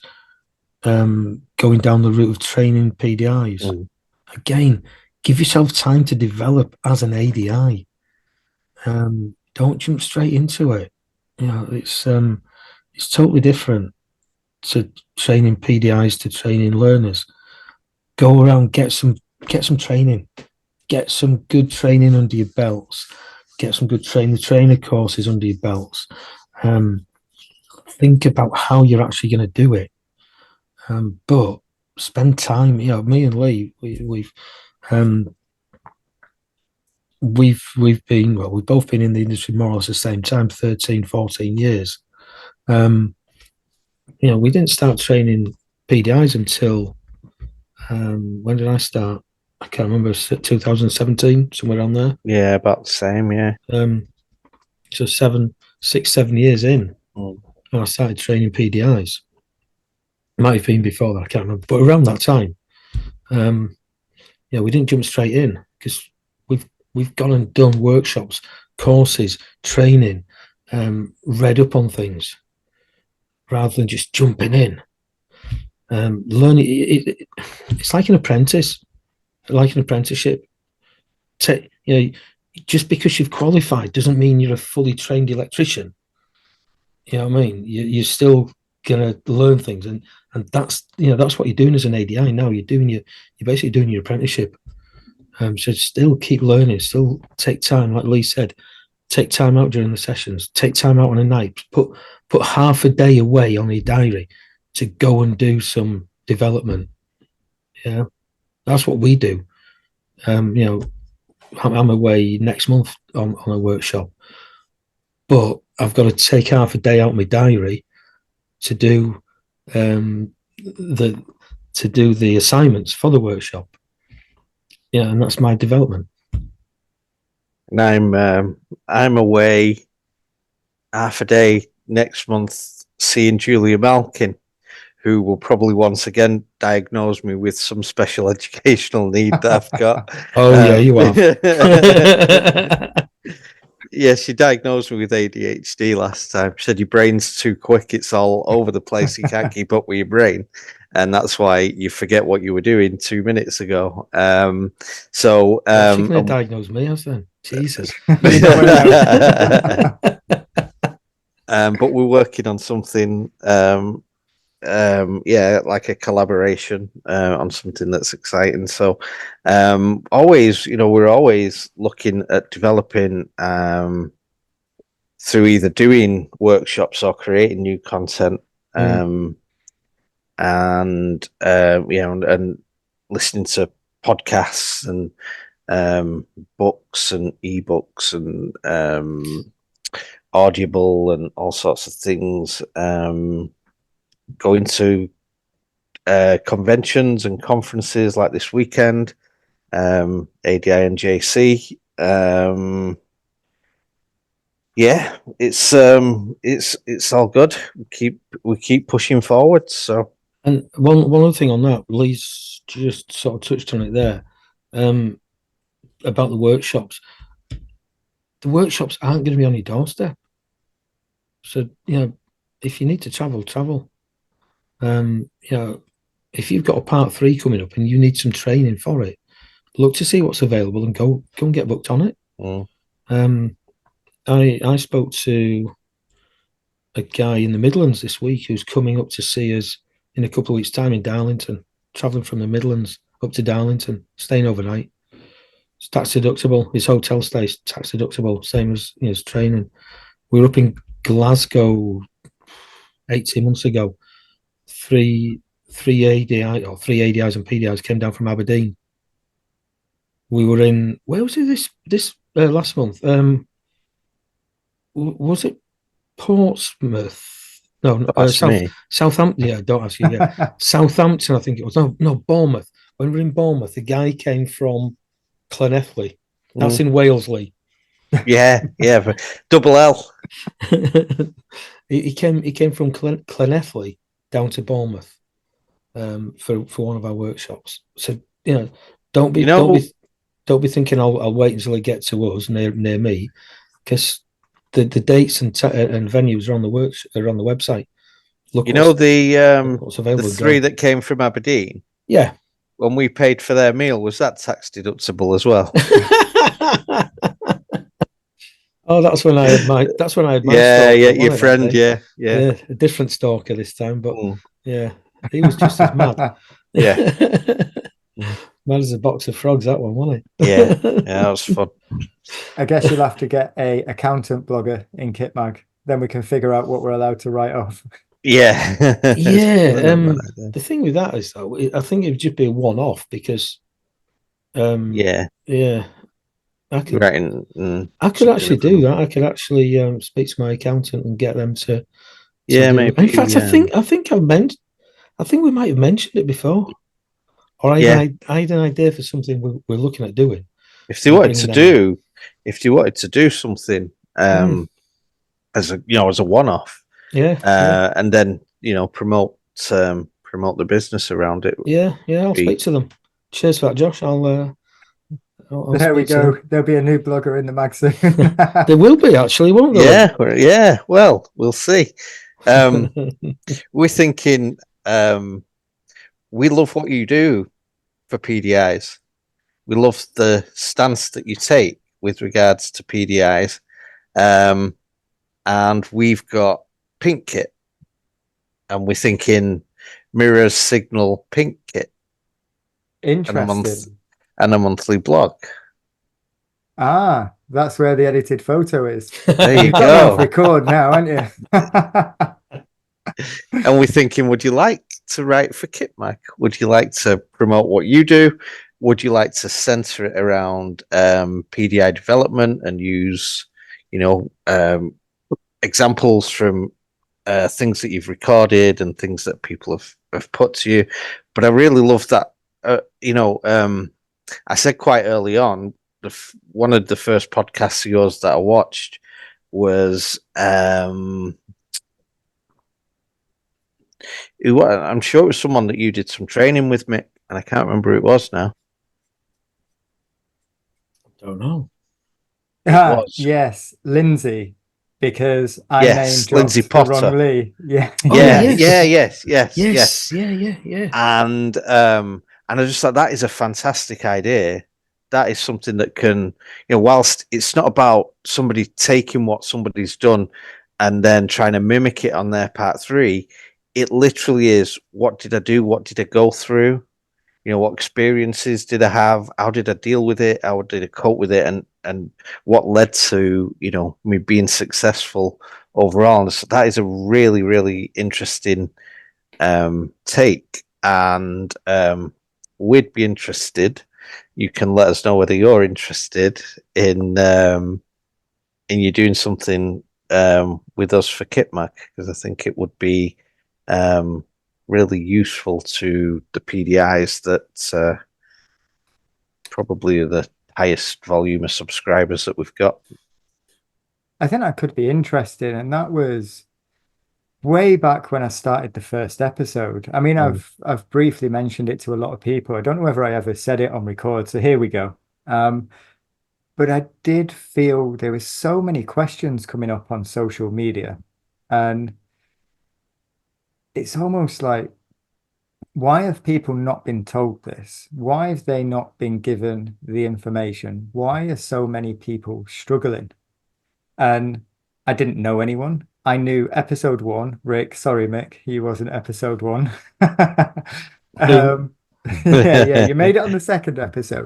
going down the route of training PDIs. Again, give yourself time to develop as an ADI. Don't jump straight into it. You know, it's totally different to training PDIs to training learners. Go around, get some training, get some good training under your belts, get some good trainer courses under your belts. Think about how you're actually going to do it. But spend time. You know, me and Lee, we've both been in the industry more or less the same time, 13, 14 years. You know, we didn't start training PDIs until when did I start? I can't remember, 2017, somewhere around there. Yeah, about the same, yeah. So 6, 7 years in, and I started training PDIs. It might have been before that, I can't remember, but around that time, yeah, we didn't jump straight in because we've gone and done workshops, courses, training, read up on things, rather than just jumping in. Learning, it's like an apprentice, like an apprenticeship. You know, just because you've qualified doesn't mean you're a fully trained electrician. You know what I mean? You're still gonna learn things, and that's, you know, that's what you're doing as an ADI now. You're basically doing your apprenticeship. So still keep learning, still take time, like Lee said, take time out during the sessions, take time out on a night, put half a day away on your diary to go and do some development. Yeah, that's what we do. You know, I'm away next month on a workshop, but I've got to take half a day out of my diary to do the assignments for the workshop. Yeah, and that's my development. And I'm away half a day next month seeing Julia Malkin, who will probably once again diagnose me with some special educational need that I've got. Oh, yeah, you are. Yeah, she diagnosed me with ADHD last time. She said your brain's too quick; it's all over the place. You can't keep up with your brain, and that's why you forget what you were doing 2 minutes ago. So she can diagnose me as then. Jesus. But we're working on something. Yeah, like a collaboration on something that's exciting. So always, you know, we're always looking at developing through either doing workshops or creating new content, and you know, and listening to podcasts and books and ebooks and Audible and all sorts of things. Going to conventions and conferences like this weekend, ADI and JC. Yeah, it's all good. We keep pushing forward. So, and one other thing on that, Lee's just sort of touched on it there, about the workshops. The workshops aren't going to be on your doorstep. So, you know, if you need to travel. You know, if you've got a part 3 coming up and you need some training for it, look to see what's available and go and get booked on it. I spoke to a guy in the Midlands this week who's coming up to see us in a couple of weeks' time in Darlington, traveling from the Midlands up to Darlington, staying overnight. It's tax deductible. His hotel stays tax deductible, same as, you know, his training. We were up in Glasgow 18 months ago. Three ADIs and PDIs came down from Aberdeen. We were in, where was it this last month? Was it Portsmouth? No, Don't ask me. Southampton. Yeah, don't ask you. Yeah, Southampton. I think it was. No, Bournemouth. When we were in Bournemouth, the guy came from Llanelli. That's in Wales, Lee. Yeah, but double L. he came from Llanelli down to Bournemouth for one of our workshops. So don't be thinking I'll wait until it gets to us near me, because the dates and venues are on the website. Look, what's available. The three that came from Aberdeen. Yeah. When we paid for their meal, was that tax deductible as well? Oh, that's when I had my. Yeah, your friend. Yeah. A different stalker this time, but yeah, he was just as mad. Yeah. Mad as a box of frogs, that one, wasn't it? Yeah, that was fun. I guess you'll have to get a accountant blogger in KITMAG. Then we can figure out what we're allowed to write off. Yeah. The thing with that is, though, I think it would just be a one-off because. Yeah. I could actually do that. I could actually speak to my accountant and get them to. Maybe. In fact, I think we might have mentioned it before, or I had an idea for something we're looking at doing. If they wanted to do something as a one-off, and then promote the business around it. Yeah, I'll speak to them. Cheers for that, Josh. I'll there we go. There'll be a new blogger in the mag soon. There will be, actually, won't there? Yeah. Well, we'll see. We're thinking. We love what you do for PDIs. We love the stance that you take with regards to PDIs. And we've got Pink Kit, and we're thinking Mirror's Signal Pink Kit. Interesting. And a monthly blog. Ah, that's where the edited photo is. There you go. Off record now, aren't you? And we're thinking, would you like to write for KITMAG? Would you like to promote what you do? Would you like to center it around PDI development and use, examples from things that you've recorded and things that people have put to you? But I really love that. I said quite early on, one of the first podcasts of yours that I watched was I'm sure it was someone that you did some training with, Mick, and I can't remember who it was now. I don't know. Yes, Lindsay, because I named Lindsay Potter. The wrong Lee. Yeah. Yes. And I just thought that is a fantastic idea. That is something that can, whilst it's not about somebody taking what somebody's done and then trying to mimic it on their part 3, it literally is, what did I do? What did I go through? What experiences did I have? How did I deal with it? How did I cope with it? And what led to, me being successful overall? And so that is a really, really interesting take. And we'd be interested. You can let us know whether you're interested in you doing something with us for KITMAG, because I think it would be really useful to the PDIs that probably are the highest volume of subscribers that we've got. I think that could be interesting, and that was way back when I started the first episode. I mean, I've briefly mentioned it to a lot of people. I don't know whether I ever said it on record, so here we go. But I did feel there were so many questions coming up on social media, and it's almost like, why have people not been told this? Why have they not been given the information? Why are so many people struggling? And I didn't know anyone. I knew episode 1, Rick. Sorry, Mick, he wasn't episode 1. Yeah, you made it on the second episode.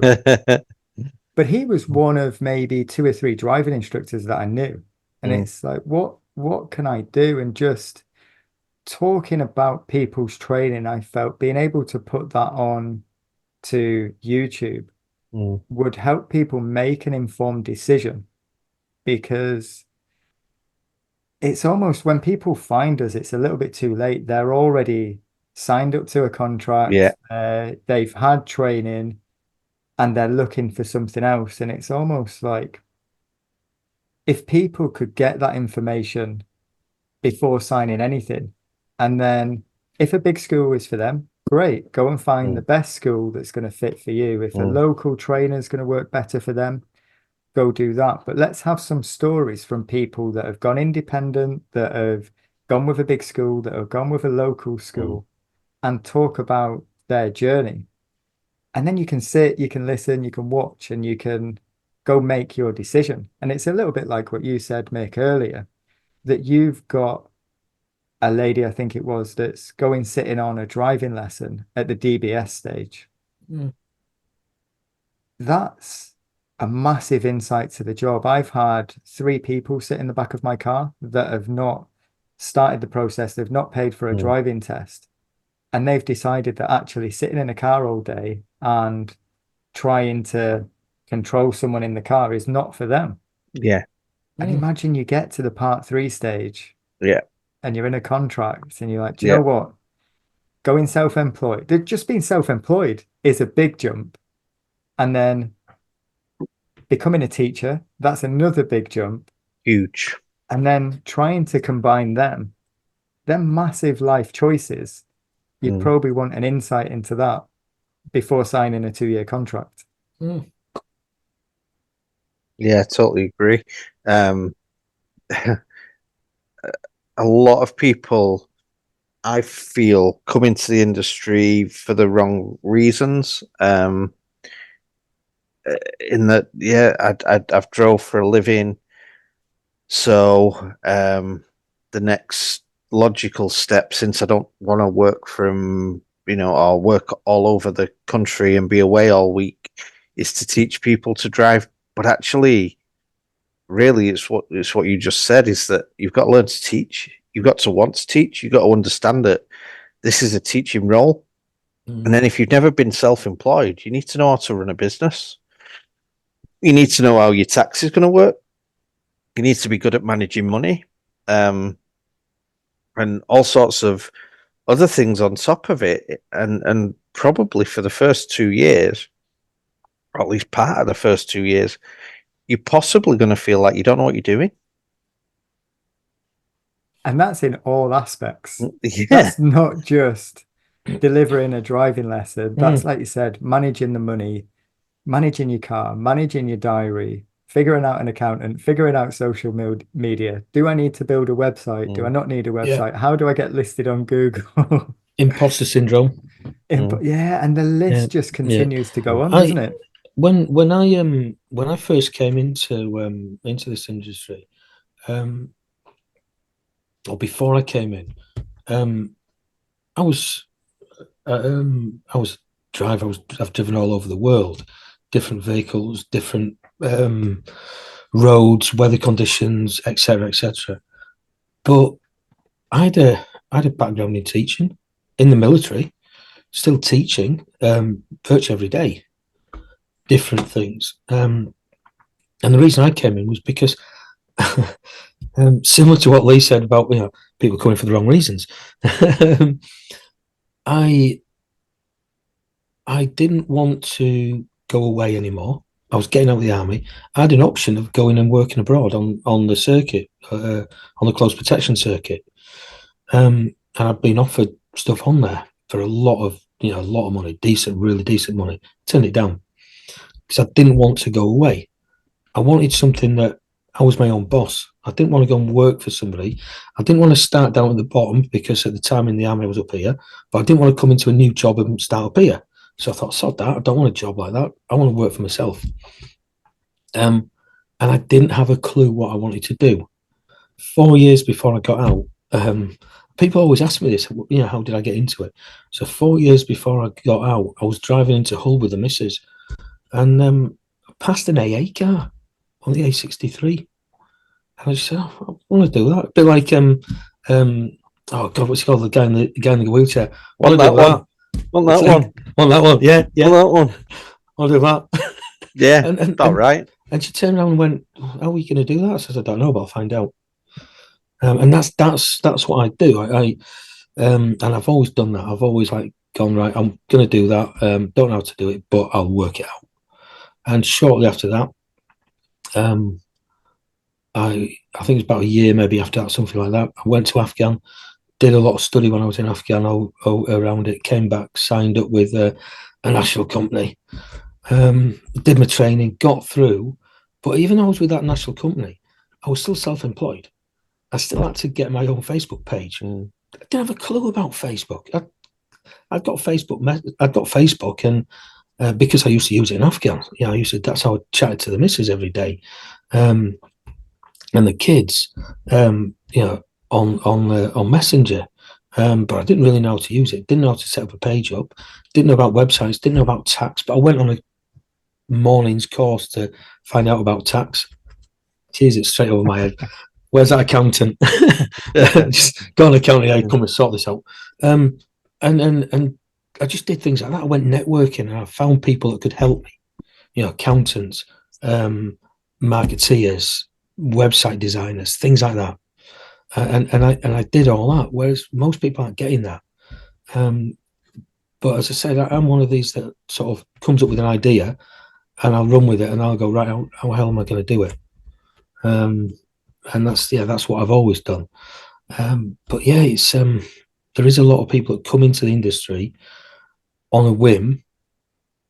But he was one of maybe 2 or 3 driving instructors that I knew. And it's like, what can I do? And just talking about people's training, I felt being able to put that on to YouTube would help people make an informed decision, because it's almost when people find us, it's a little bit too late. They're already signed up to a contract, they've had training, and they're looking for something else. And it's almost like if people could get that information before signing anything, and then if a big school is for them, great, go and find the best school that's going to fit for you. If a local trainer is going to work better for them, go do that. But let's have some stories from people that have gone independent, that have gone with a big school, that have gone with a local school, and talk about their journey. And then you can sit, you can listen, you can watch, and you can go make your decision. And it's a little bit like what you said, Mick, earlier, that you've got a lady, I think it was, that's going sitting on a driving lesson at the DBS stage. That's a massive insight to the job. I've had 3 people sit in the back of my car that have not started the process, they've not paid for a driving test, and they've decided that actually sitting in a car all day and trying to control someone in the car is not for them. And imagine you get to the part 3 stage, and you're in a contract, and you're like, do you know what? Going self-employed, just being self-employed is a big jump. And then becoming a teacher, that's another big jump. Huge. And then trying to combine them, they're massive life choices. You'd probably want an insight into that before signing a 2-year contract. Yeah, totally agree. A lot of people, I feel, come into the industry for the wrong reasons. In that, I've drove for a living, so the next logical step, since I don't want to work from, or work all over the country and be away all week, is to teach people to drive. But actually, really, it's what you just said, is that you've got to learn to teach. You've got to want to teach. You've got to understand that this is a teaching role. And then if you've never been self-employed, you need to know how to run a business. You need to know how your tax is going to work. You need to be good at managing money, and all sorts of other things on top of it. And probably for the first 2 years, or at least part of the first 2 years, you're possibly going to feel like you don't know what you're doing. And that's in all aspects. That's not just delivering a driving lesson. That's, like you said, managing the money, managing your car, managing your diary, figuring out an accountant, figuring out social media. Do I need to build a website? Do I not need a website? How do I get listed on Google? Imposter syndrome. Yeah, and the list just continues to go on, doesn't it? When I first came into this industry, or before I came in, I've driven all over the world, different vehicles, different roads, weather conditions, etc., etc. But I had a background in teaching in the military, still teaching virtually every day, different things. And the reason I came in was because, similar to what Lee said about people coming for the wrong reasons, I didn't want to go away anymore. I was getting out of the army. I had an option of going and working abroad on the circuit, on the close protection circuit, and I'd been offered stuff on there for a lot of money, really decent money. Turned it down because I didn't want to go away. I wanted something that I was my own boss. I didn't want to go and work for somebody. I didn't want to start down at the bottom, because at the time in the army I was up here, but I didn't want to come into a new job and start up here. So I thought, sod that. I don't want a job like that. I want to work for myself. And I didn't have a clue what I wanted to do. 4 years before I got out, people always ask me this, how did I get into it? So 4 years before I got out, I was driving into Hull with the missus, and I passed an AA car on the A63. And I just said, I want to do that. A bit like, oh God, what's it called? The guy in the wheelchair. Want that one? Want that one? Want that one? Yeah. Want that one? I'll do that. Yeah, and right. And she turned around and went, how are we going to do that? I said, I don't know, but I'll find out. And that's what I do. And I've always done that. I've always like gone, right, I'm going to do that. Don't know how to do it, but I'll work it out. And shortly after that, I think it's about a year, maybe after that, something like that. I went to Afghan, did a lot of study when I was in Afghan around it, came back, signed up with a national company, did my training, got through. But even though I was with that national company, I was still self-employed. I still had to get my own Facebook page. I didn't have a clue about Facebook. I'd got Facebook, and because I used to use it in Afghan, that's how I chatted to the missus every day, and the kids, on Messenger. But I didn't really know how to use it. Didn't know how to set up a page up. Didn't know about websites. Didn't know about tax. But I went on a morning's course to find out about tax. Jeez, it's straight over my head. Where's that accountant? Just go on accounting. I come and sort this out. And I just did things like that. I went networking, and I found people that could help me. Accountants, marketeers, website designers, things like that. And I did all that, whereas most people aren't getting that. But as I said, I'm one of these that sort of comes up with an idea, and I'll run with it, and I'll go, right, how the hell am I going to do it? And that's what I've always done. But yeah, it's there is a lot of people that come into the industry on a whim.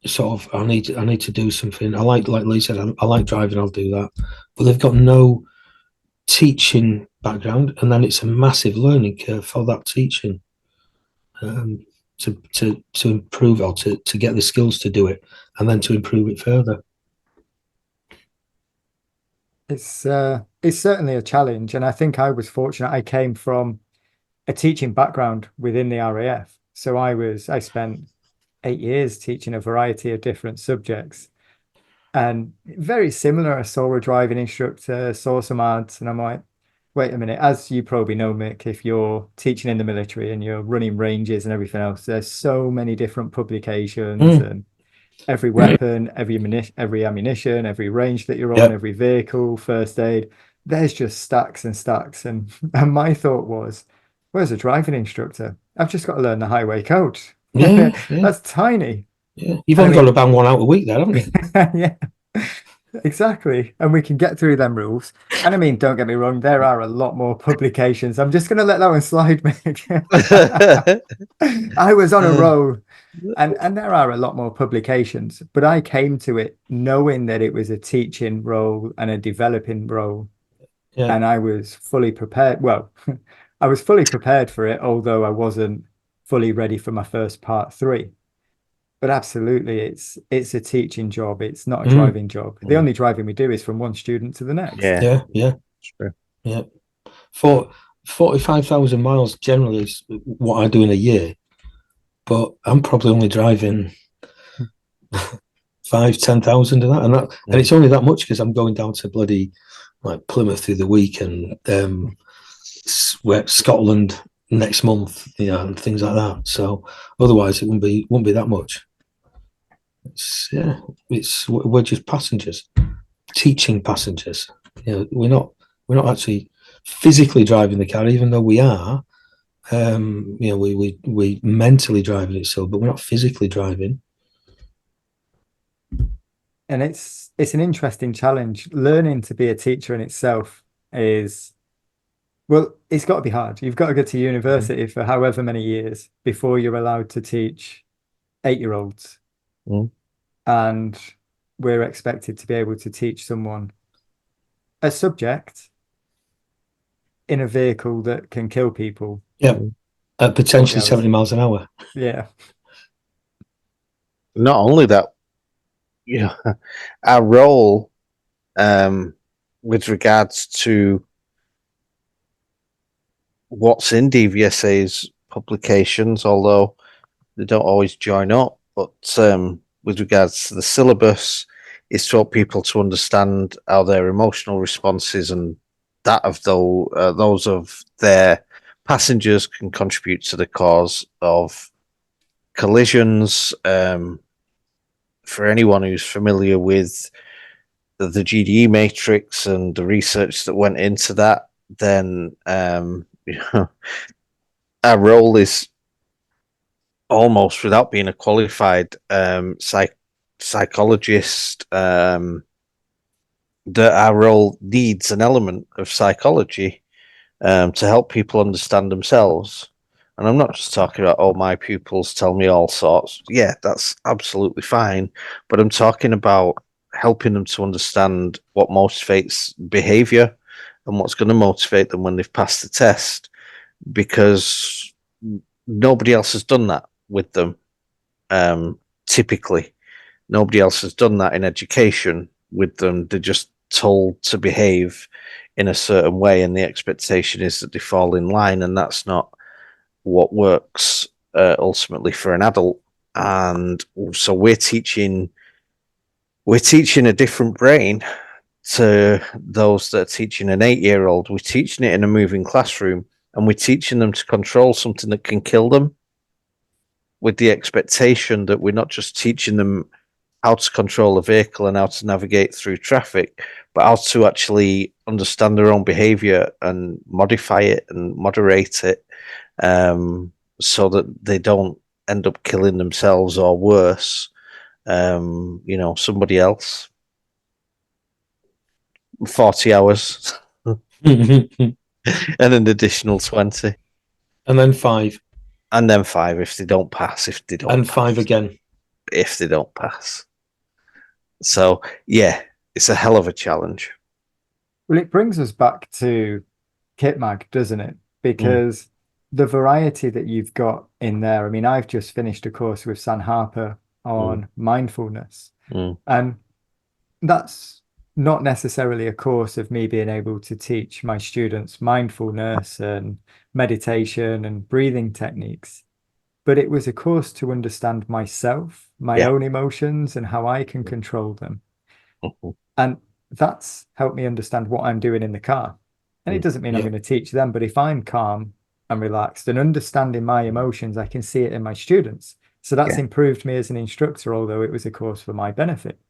Sort of, I need to do something. I like Lee said, I like driving. I'll do that, but they've got no teaching background, and then it's a massive learning curve for that teaching to improve, or to get the skills to do it, and then to improve it further. It's certainly a challenge, and I think I was fortunate. I came from a teaching background within the RAF, so I spent 8 years teaching a variety of different subjects, and very similar. I saw a driving instructor, saw some ads, and I'm like, wait a minute. As you probably know, Mick, if you're teaching in the military and you're running ranges and everything else, there's so many different publications and every weapon, every ammunition, every range that you're on, every vehicle, first aid. There's just stacks and stacks. And my thought was, where's a driving instructor? I've just got to learn the highway code. Yeah. That's tiny. Yeah, you've only got to bang one out a week there, haven't you? Yeah, exactly. And we can get through them rules. And I mean, don't get me wrong, there are a lot more publications. I'm just going to let that one slide, Mick. I was on a roll. And there are a lot more publications, but I came to it knowing that it was a teaching role and a developing role. Yeah. And I was fully prepared. Well, I was fully prepared for it, although I wasn't fully ready for my first part 3. But absolutely, it's a teaching job. It's not a driving job. The only driving we do is from one student to the next. Yeah. That's true. Yeah. For 45,000 miles generally is what I do in a year. But I'm probably only driving 5,000-10,000 of that, and it's only that much because I'm going down to bloody like Plymouth through the week, and Scotland next month, and things like that. So otherwise, it wouldn't be that much. We're just passengers, teaching passengers. We're not actually physically driving the car, even though we are. We mentally driving it still, but we're not physically driving. And it's an interesting challenge. Learning to be a teacher in itself is, well, it's got to be hard. You've got to go to university for however many years before you're allowed to teach 8-year-olds. And we're expected to be able to teach someone a subject in a vehicle that can kill people. Yeah, at potentially 70 miles an hour. Yeah. Not only that, our role with regards to what's in DVSA's publications, although they don't always join up, but with regards to the syllabus, is to help people to understand how their emotional responses and that of those of their passengers can contribute to the cause of collisions. For anyone who's familiar with the GDE matrix and the research that went into that, then our role is almost, without being a qualified psychologist, that our role needs an element of psychology to help people understand themselves. And I'm not just talking about, oh, my pupils tell me all sorts. Yeah, that's absolutely fine. But I'm talking about helping them to understand what motivates behavior and what's going to motivate them when they've passed the test, because nobody else has done that with them. Typically, nobody else has done that in education with them. They're just told to behave in a certain way, and the expectation is that they fall in line, and that's not what works ultimately for an adult. And so we're teaching a different brain to those that are teaching an 8-year-old. We're teaching it in a moving classroom, and we're teaching them to control something that can kill them, with the expectation that we're not just teaching them how to control a vehicle and how to navigate through traffic, but how to actually understand their own behavior and modify it and moderate it, so that they don't end up killing themselves, or worse, somebody else. 40 hours and an additional 20. And then 5. And then 5 if they don't pass. And 5 again if they don't pass. So, yeah, it's a hell of a challenge. Well, it brings us back to KITMAG, doesn't it? Because the variety that you've got in there. I mean, I've just finished a course with San Harper on mindfulness. And that's not necessarily a course of me being able to teach my students mindfulness and meditation and breathing techniques, but it was a course to understand myself, my own emotions, and how I can control them. And that's helped me understand what I'm doing in the car. And it doesn't mean I'm going to teach them, but if I'm calm and relaxed and understanding my emotions, I can see it in my students. So that's improved me as an instructor, although it was a course for my benefit.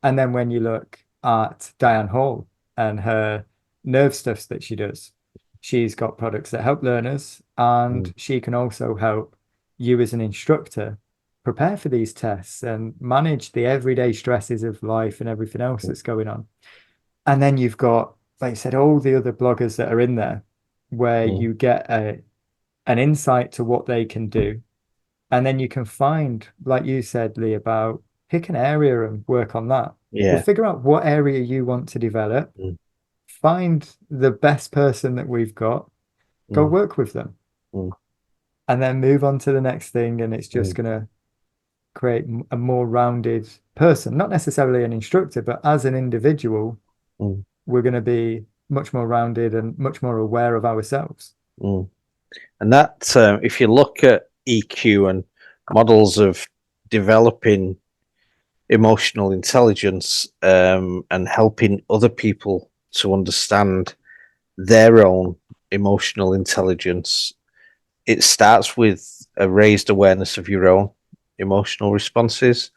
And then when you look at Diane Hall and her nerve stuffs that she does, she's got products that help learners, and she can also help you as an instructor prepare for these tests and manage the everyday stresses of life and everything else that's going on. And then you've got, like you said, all the other bloggers that are in there where you get an insight to what they can do. And then you can find, like you said, Lee, about pick an area and work on that. We'll figure out what area you want to develop, find the best person that we've got, go work with them, and then move on to the next thing. And it's just going to create a more rounded person, not necessarily an instructor, but as an individual, we're going to be much more rounded and much more aware of ourselves. And that, if you look at EQ and models of developing emotional intelligence, and helping other people to understand their own emotional intelligence, it starts with a raised awareness of your own emotional responses.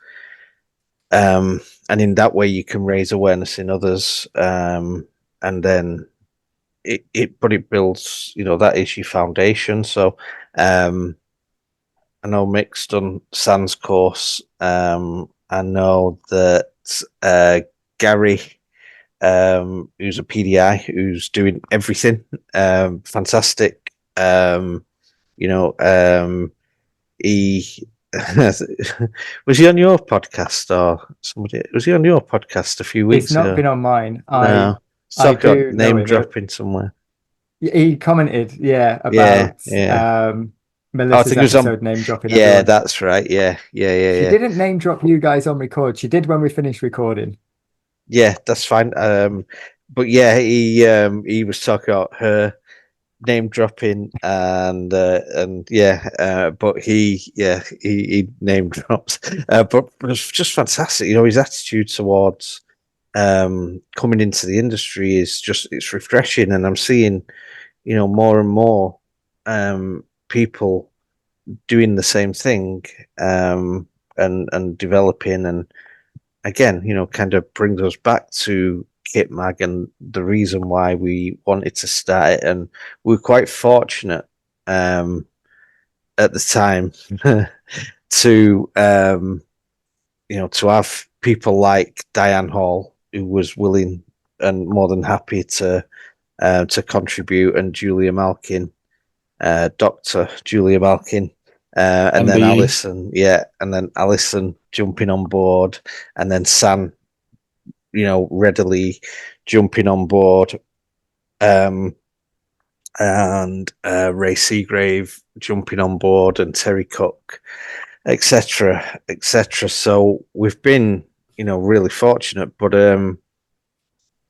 And in that way, you can raise awareness in others. And then it builds, that is your foundation. So, I know Mick's done San's course. I know that Gary, who's a PDI, who's doing everything, fantastic. He was he on your podcast, or somebody? Was he on your podcast a few weeks ago? It's not been on mine. No, I do name dropping somewhere. He commented, about Melissa's episode name dropping. Yeah, that's right. Yeah. She didn't name drop you guys on record. She did when we finished recording. Yeah, that's fine. But yeah, he was talking about her name dropping, and but he name drops. But it was just fantastic. His attitude towards coming into the industry it's refreshing, and I'm seeing more and more people doing the same thing, and developing, and again kind of brings us back to KITMAG and the reason why we wanted to start it. And we were quite fortunate at the time to to have people like Diane Hall, who was willing and more than happy to contribute, and Julia Malkin, Dr. Julia Malkin, and then Alison, and then Alison jumping on board, and then Sam, readily jumping on board, and Ray Seagrave jumping on board, and Terry Cook, etc., etc. So we've been, really fortunate, but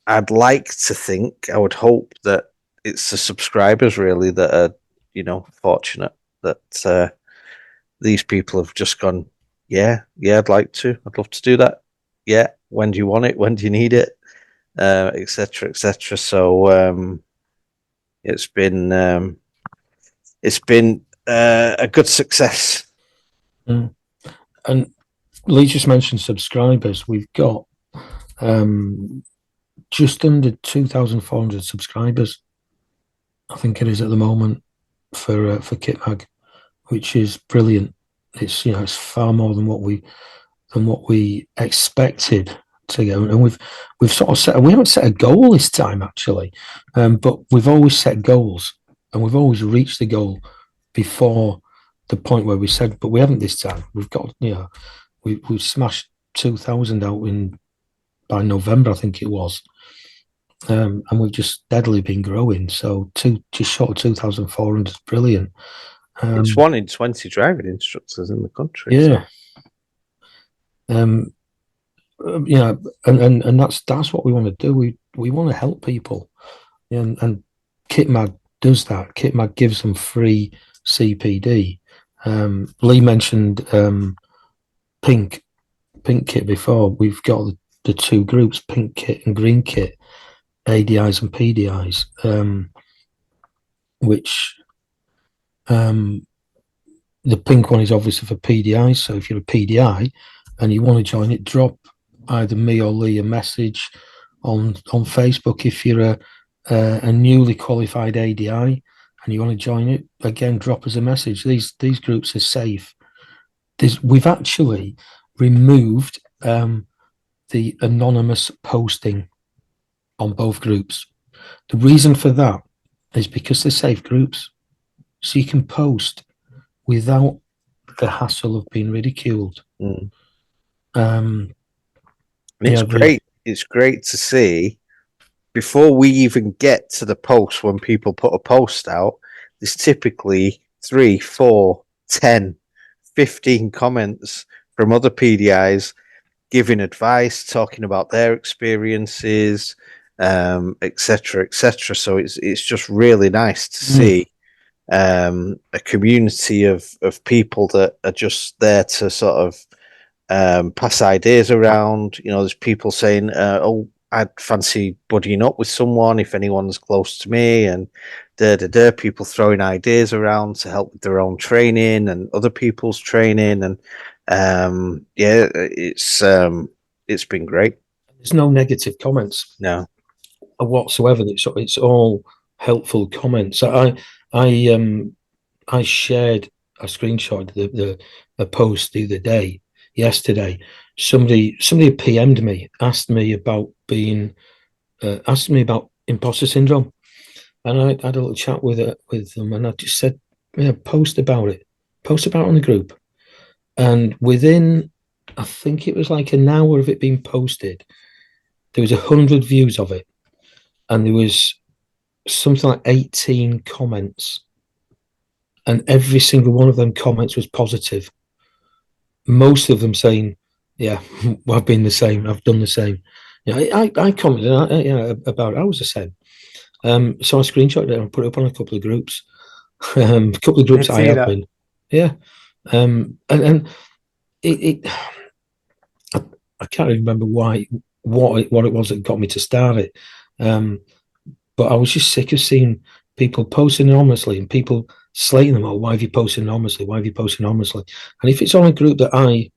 I'd like to think, I would hope that it's the subscribers really that are, fortunate that these people have just gone, yeah, I'd like to, I'd love to do that. Yeah, when do you want it? When do you need it? Etc., etc. So it's been a good success. And Lee just mentioned subscribers. We've got just under 2,400 subscribers, I think it is at the moment, for KITMAG, which is brilliant. It's it's far more than what we expected to go. And we've sort of we haven't set a goal this time actually, but we've always set goals and we've always reached the goal before the point where we said, but we haven't this time. We've got we've smashed 2,000 out by November, I think it was. And we've just steadily been growing. So just short of 2,400 is brilliant. It's 1 in 20 driving instructors in the country. Yeah. So. And that's what we want to do. We want to help people, and KITMAG does that. KITMAG gives them free CPD. Lee mentioned pink kit before. We've got the two groups, pink kit and green kit, ADIs and PDIs, which the pink one is obviously for PDIs. So if you're a PDI and you want to join it, drop either me or Lee a message on Facebook. If you're a newly qualified ADI and you want to join it, again, drop us a message. These groups are safe. We've actually removed the anonymous posting on both groups. The reason for that is because they're safe groups, so you can post without the hassle of being ridiculed. It's great. It's great to see before we even get to the post. When people put a post out, there's typically 3, 4, 10, 15 comments from other PDIs giving advice, talking about their experiences, etc., etc. So it's just really nice to see a community of people that are just there to sort of pass ideas around. There's people saying, oh, I'd fancy buddying up with someone if anyone's close to me, and people throwing ideas around to help with their own training and other people's training. And it's been great. There's no negative comments, no, whatsoever. It's all helpful comments. I shared a screenshot a post the other day. Yesterday, somebody PM'd me, asked me about imposter syndrome, and I had a little chat with them, and I just said, post about it on the group. And within, I think it was like an hour of it being posted, there was 100 views of it, and there was something like 18 comments, and every single one of them comments was positive. Most of them saying, "Yeah, I've been the same. I've done the same." I commented about it. I was the same. So I screenshotted it and put it up on a couple of groups. A couple of groups I have been. Yeah. And it I can't even remember what it was that got me to start it. But I was just sick of seeing people posting anonymously and people slating them. Oh, why have you posted anonymously? Why have you posted anonymously? And if it's on a group that I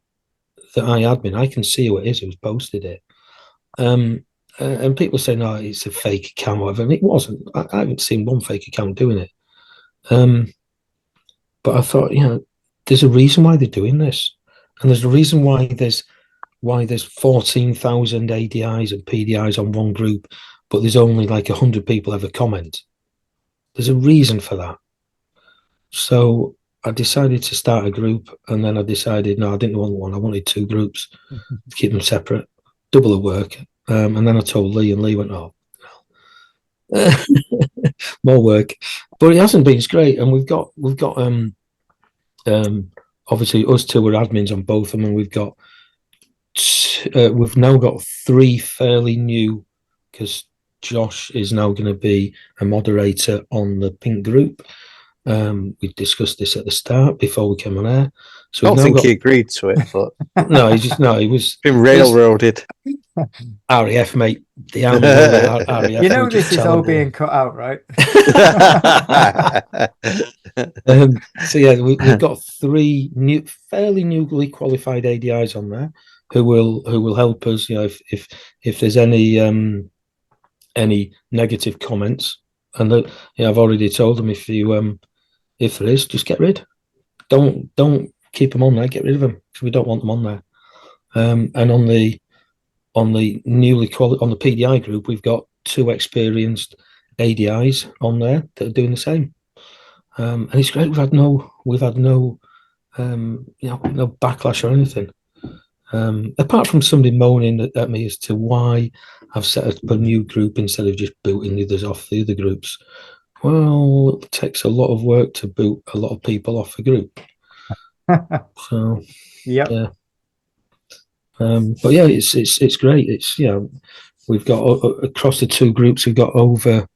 admin, I can see who it is who's posted it. And and people say, no, it's a fake account, whatever. And it wasn't. I haven't seen one fake account doing it. But I thought, there's a reason why they're doing this, and there's a reason why there's 14,000 ADIs and PDIs on one group, but there's only like 100 people ever comment. There's a reason for that. So I decided to start a group, and then I decided, no, I didn't want one. I wanted 2 groups to keep them separate, double the work. And then I told Lee, and Lee went, oh, more work. But it hasn't been. It's great. And we've got obviously us 2 are admins on both of them, and we've now got 3 fairly new, because Josh is now going to be a moderator on the pink group. We discussed this at the start before we came on air. So I don't think he agreed to it, but he was been railroaded. RAF, mate. The army, RAF. You know, this is all being cut out, right? So yeah, we've got 3 fairly newly qualified ADIs on there who will help us. If there's any negative comments, and I've already told them, if there is, just get rid. Don't keep them on there. Get rid of them, because we don't want them on there. And on the PDI group, we've got 2 experienced ADIs on there that are doing the same. And it's great. We've had no backlash or anything. Apart from somebody moaning at me as to why I've set up a new group instead of just booting the others off the other groups. Well, it takes a lot of work to boot a lot of people off a group. So yeah. But yeah, it's great. It's we've got across the 2 groups, we've got over,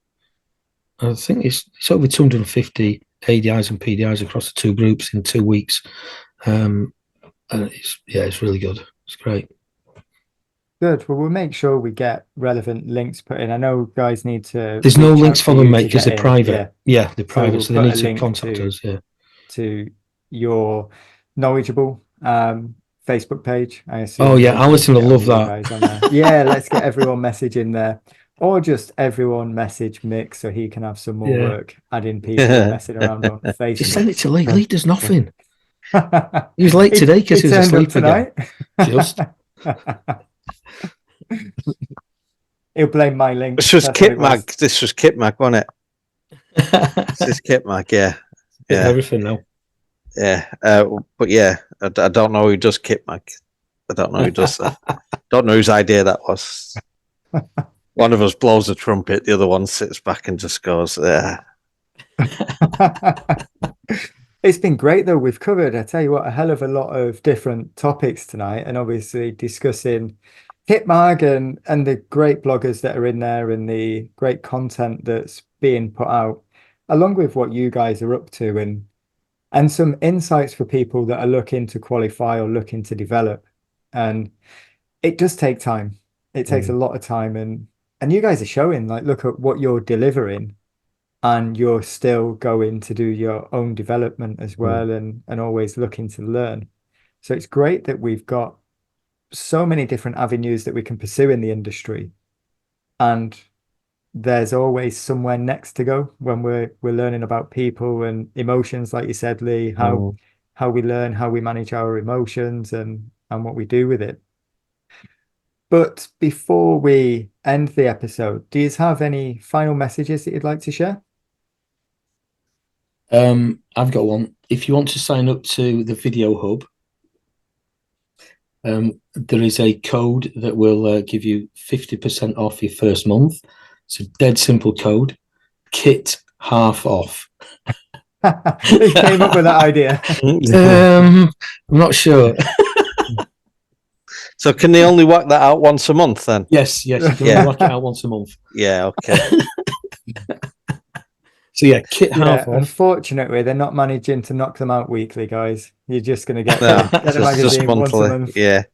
I think it's over 250 ADIs and PDIs across the 2 groups in 2 weeks. And it's really good. It's great. Good. Well, we'll make sure we get relevant links put in. I know guys need to. There's no links for them, mate, because they're private. Yeah, they're private, so they need to contact us. Yeah. To your knowledgeable Facebook page, I assume. Oh yeah, Alison will love that. Yeah, let's get everyone messaging there, or just everyone message Mick so he can have some more work adding people messing around on Facebook. Just send it to Lee. Lee does nothing. He was late today because he was asleep tonight. Just. He'll blame my link. This was KITMAG. This was KITMAG, wasn't it? This is KITMAG, yeah. Everything now. Yeah, but yeah, I don't know who does KITMAG. I don't know who does that. Don't know whose idea that was. One of us blows a trumpet, the other one sits back and just goes, yeah. It's been great though. We've covered, I tell you what, a hell of a lot of different topics tonight, and obviously discussing KITMAG and the great bloggers that are in there and the great content that's being put out, along with what you guys are up to, and some insights for people that are looking to qualify or looking to develop. And it does take time. It takes a lot of time, and you guys are showing, like, look at what you're delivering, and you're still going to do your own development as well, and always looking to learn. So it's great that we've got so many different avenues that we can pursue in the industry, and there's always somewhere next to go when we're learning about people and emotions, like you said, Lee, how we learn, how we manage our emotions, and what we do with it. But before we end the episode, do you have any final messages that you'd like to share? I've got one. If you want to sign up to the Video Hub, there is a code that will give you 50% off your first month. It's a dead simple code. KIT half off. Who came up with that idea? I'm not sure. So can they only work that out once a month then? Yes, you can only work it out once a month. Yeah, okay. So yeah, KIT half off. Unfortunately, they're not managing to knock them out weekly, guys. You're just going to get the magazine once a month. Yeah.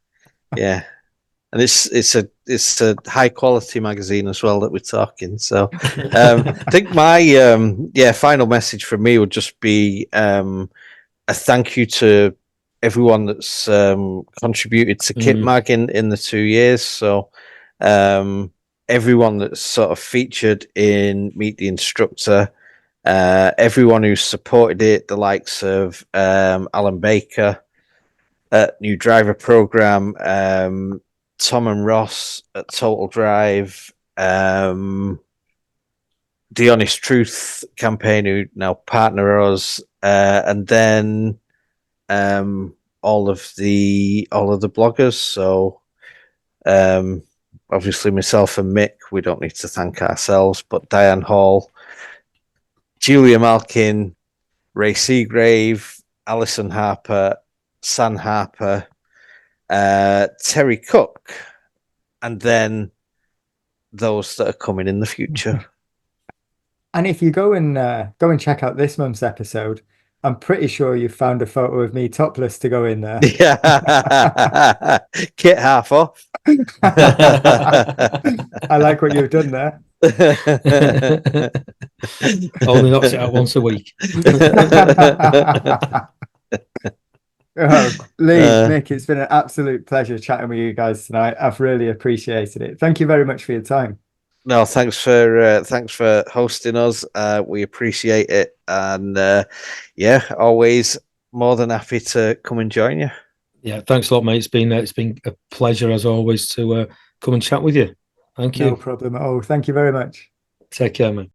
And it's a high quality magazine as well that we're talking. So I think my final message from me would just be a thank you to everyone that's contributed to KITMAG in the 2 years. So everyone that's sort of featured in Meet the Instructor, everyone who's supported it, the likes of Alan Baker at New Driver Program, Tom and Ross at Total Drive, The Honest Truth campaign, who now partner us, and then all of the bloggers. So obviously myself and Mick, we don't need to thank ourselves, but Diane Hall, Julia Malkin, Ray Seagrave, Alison Harper, San Harper, Terry Cook, and then those that are coming in the future. And if you go and check out this month's episode, I'm pretty sure you found a photo of me topless to go in there. Yeah, Kit half off. I like what you've done there. Only knocks it out once a week. Oh, Lee, Mick, it's been an absolute pleasure chatting with you guys tonight. I've really appreciated it. Thank you very much for your time. No, thanks for hosting us. We appreciate it, and yeah, always more than happy to come and join you. Yeah, thanks a lot, mate. It's been a pleasure as always to come and chat with you. Thank you. No problem at all. Thank you very much. Take care, mate.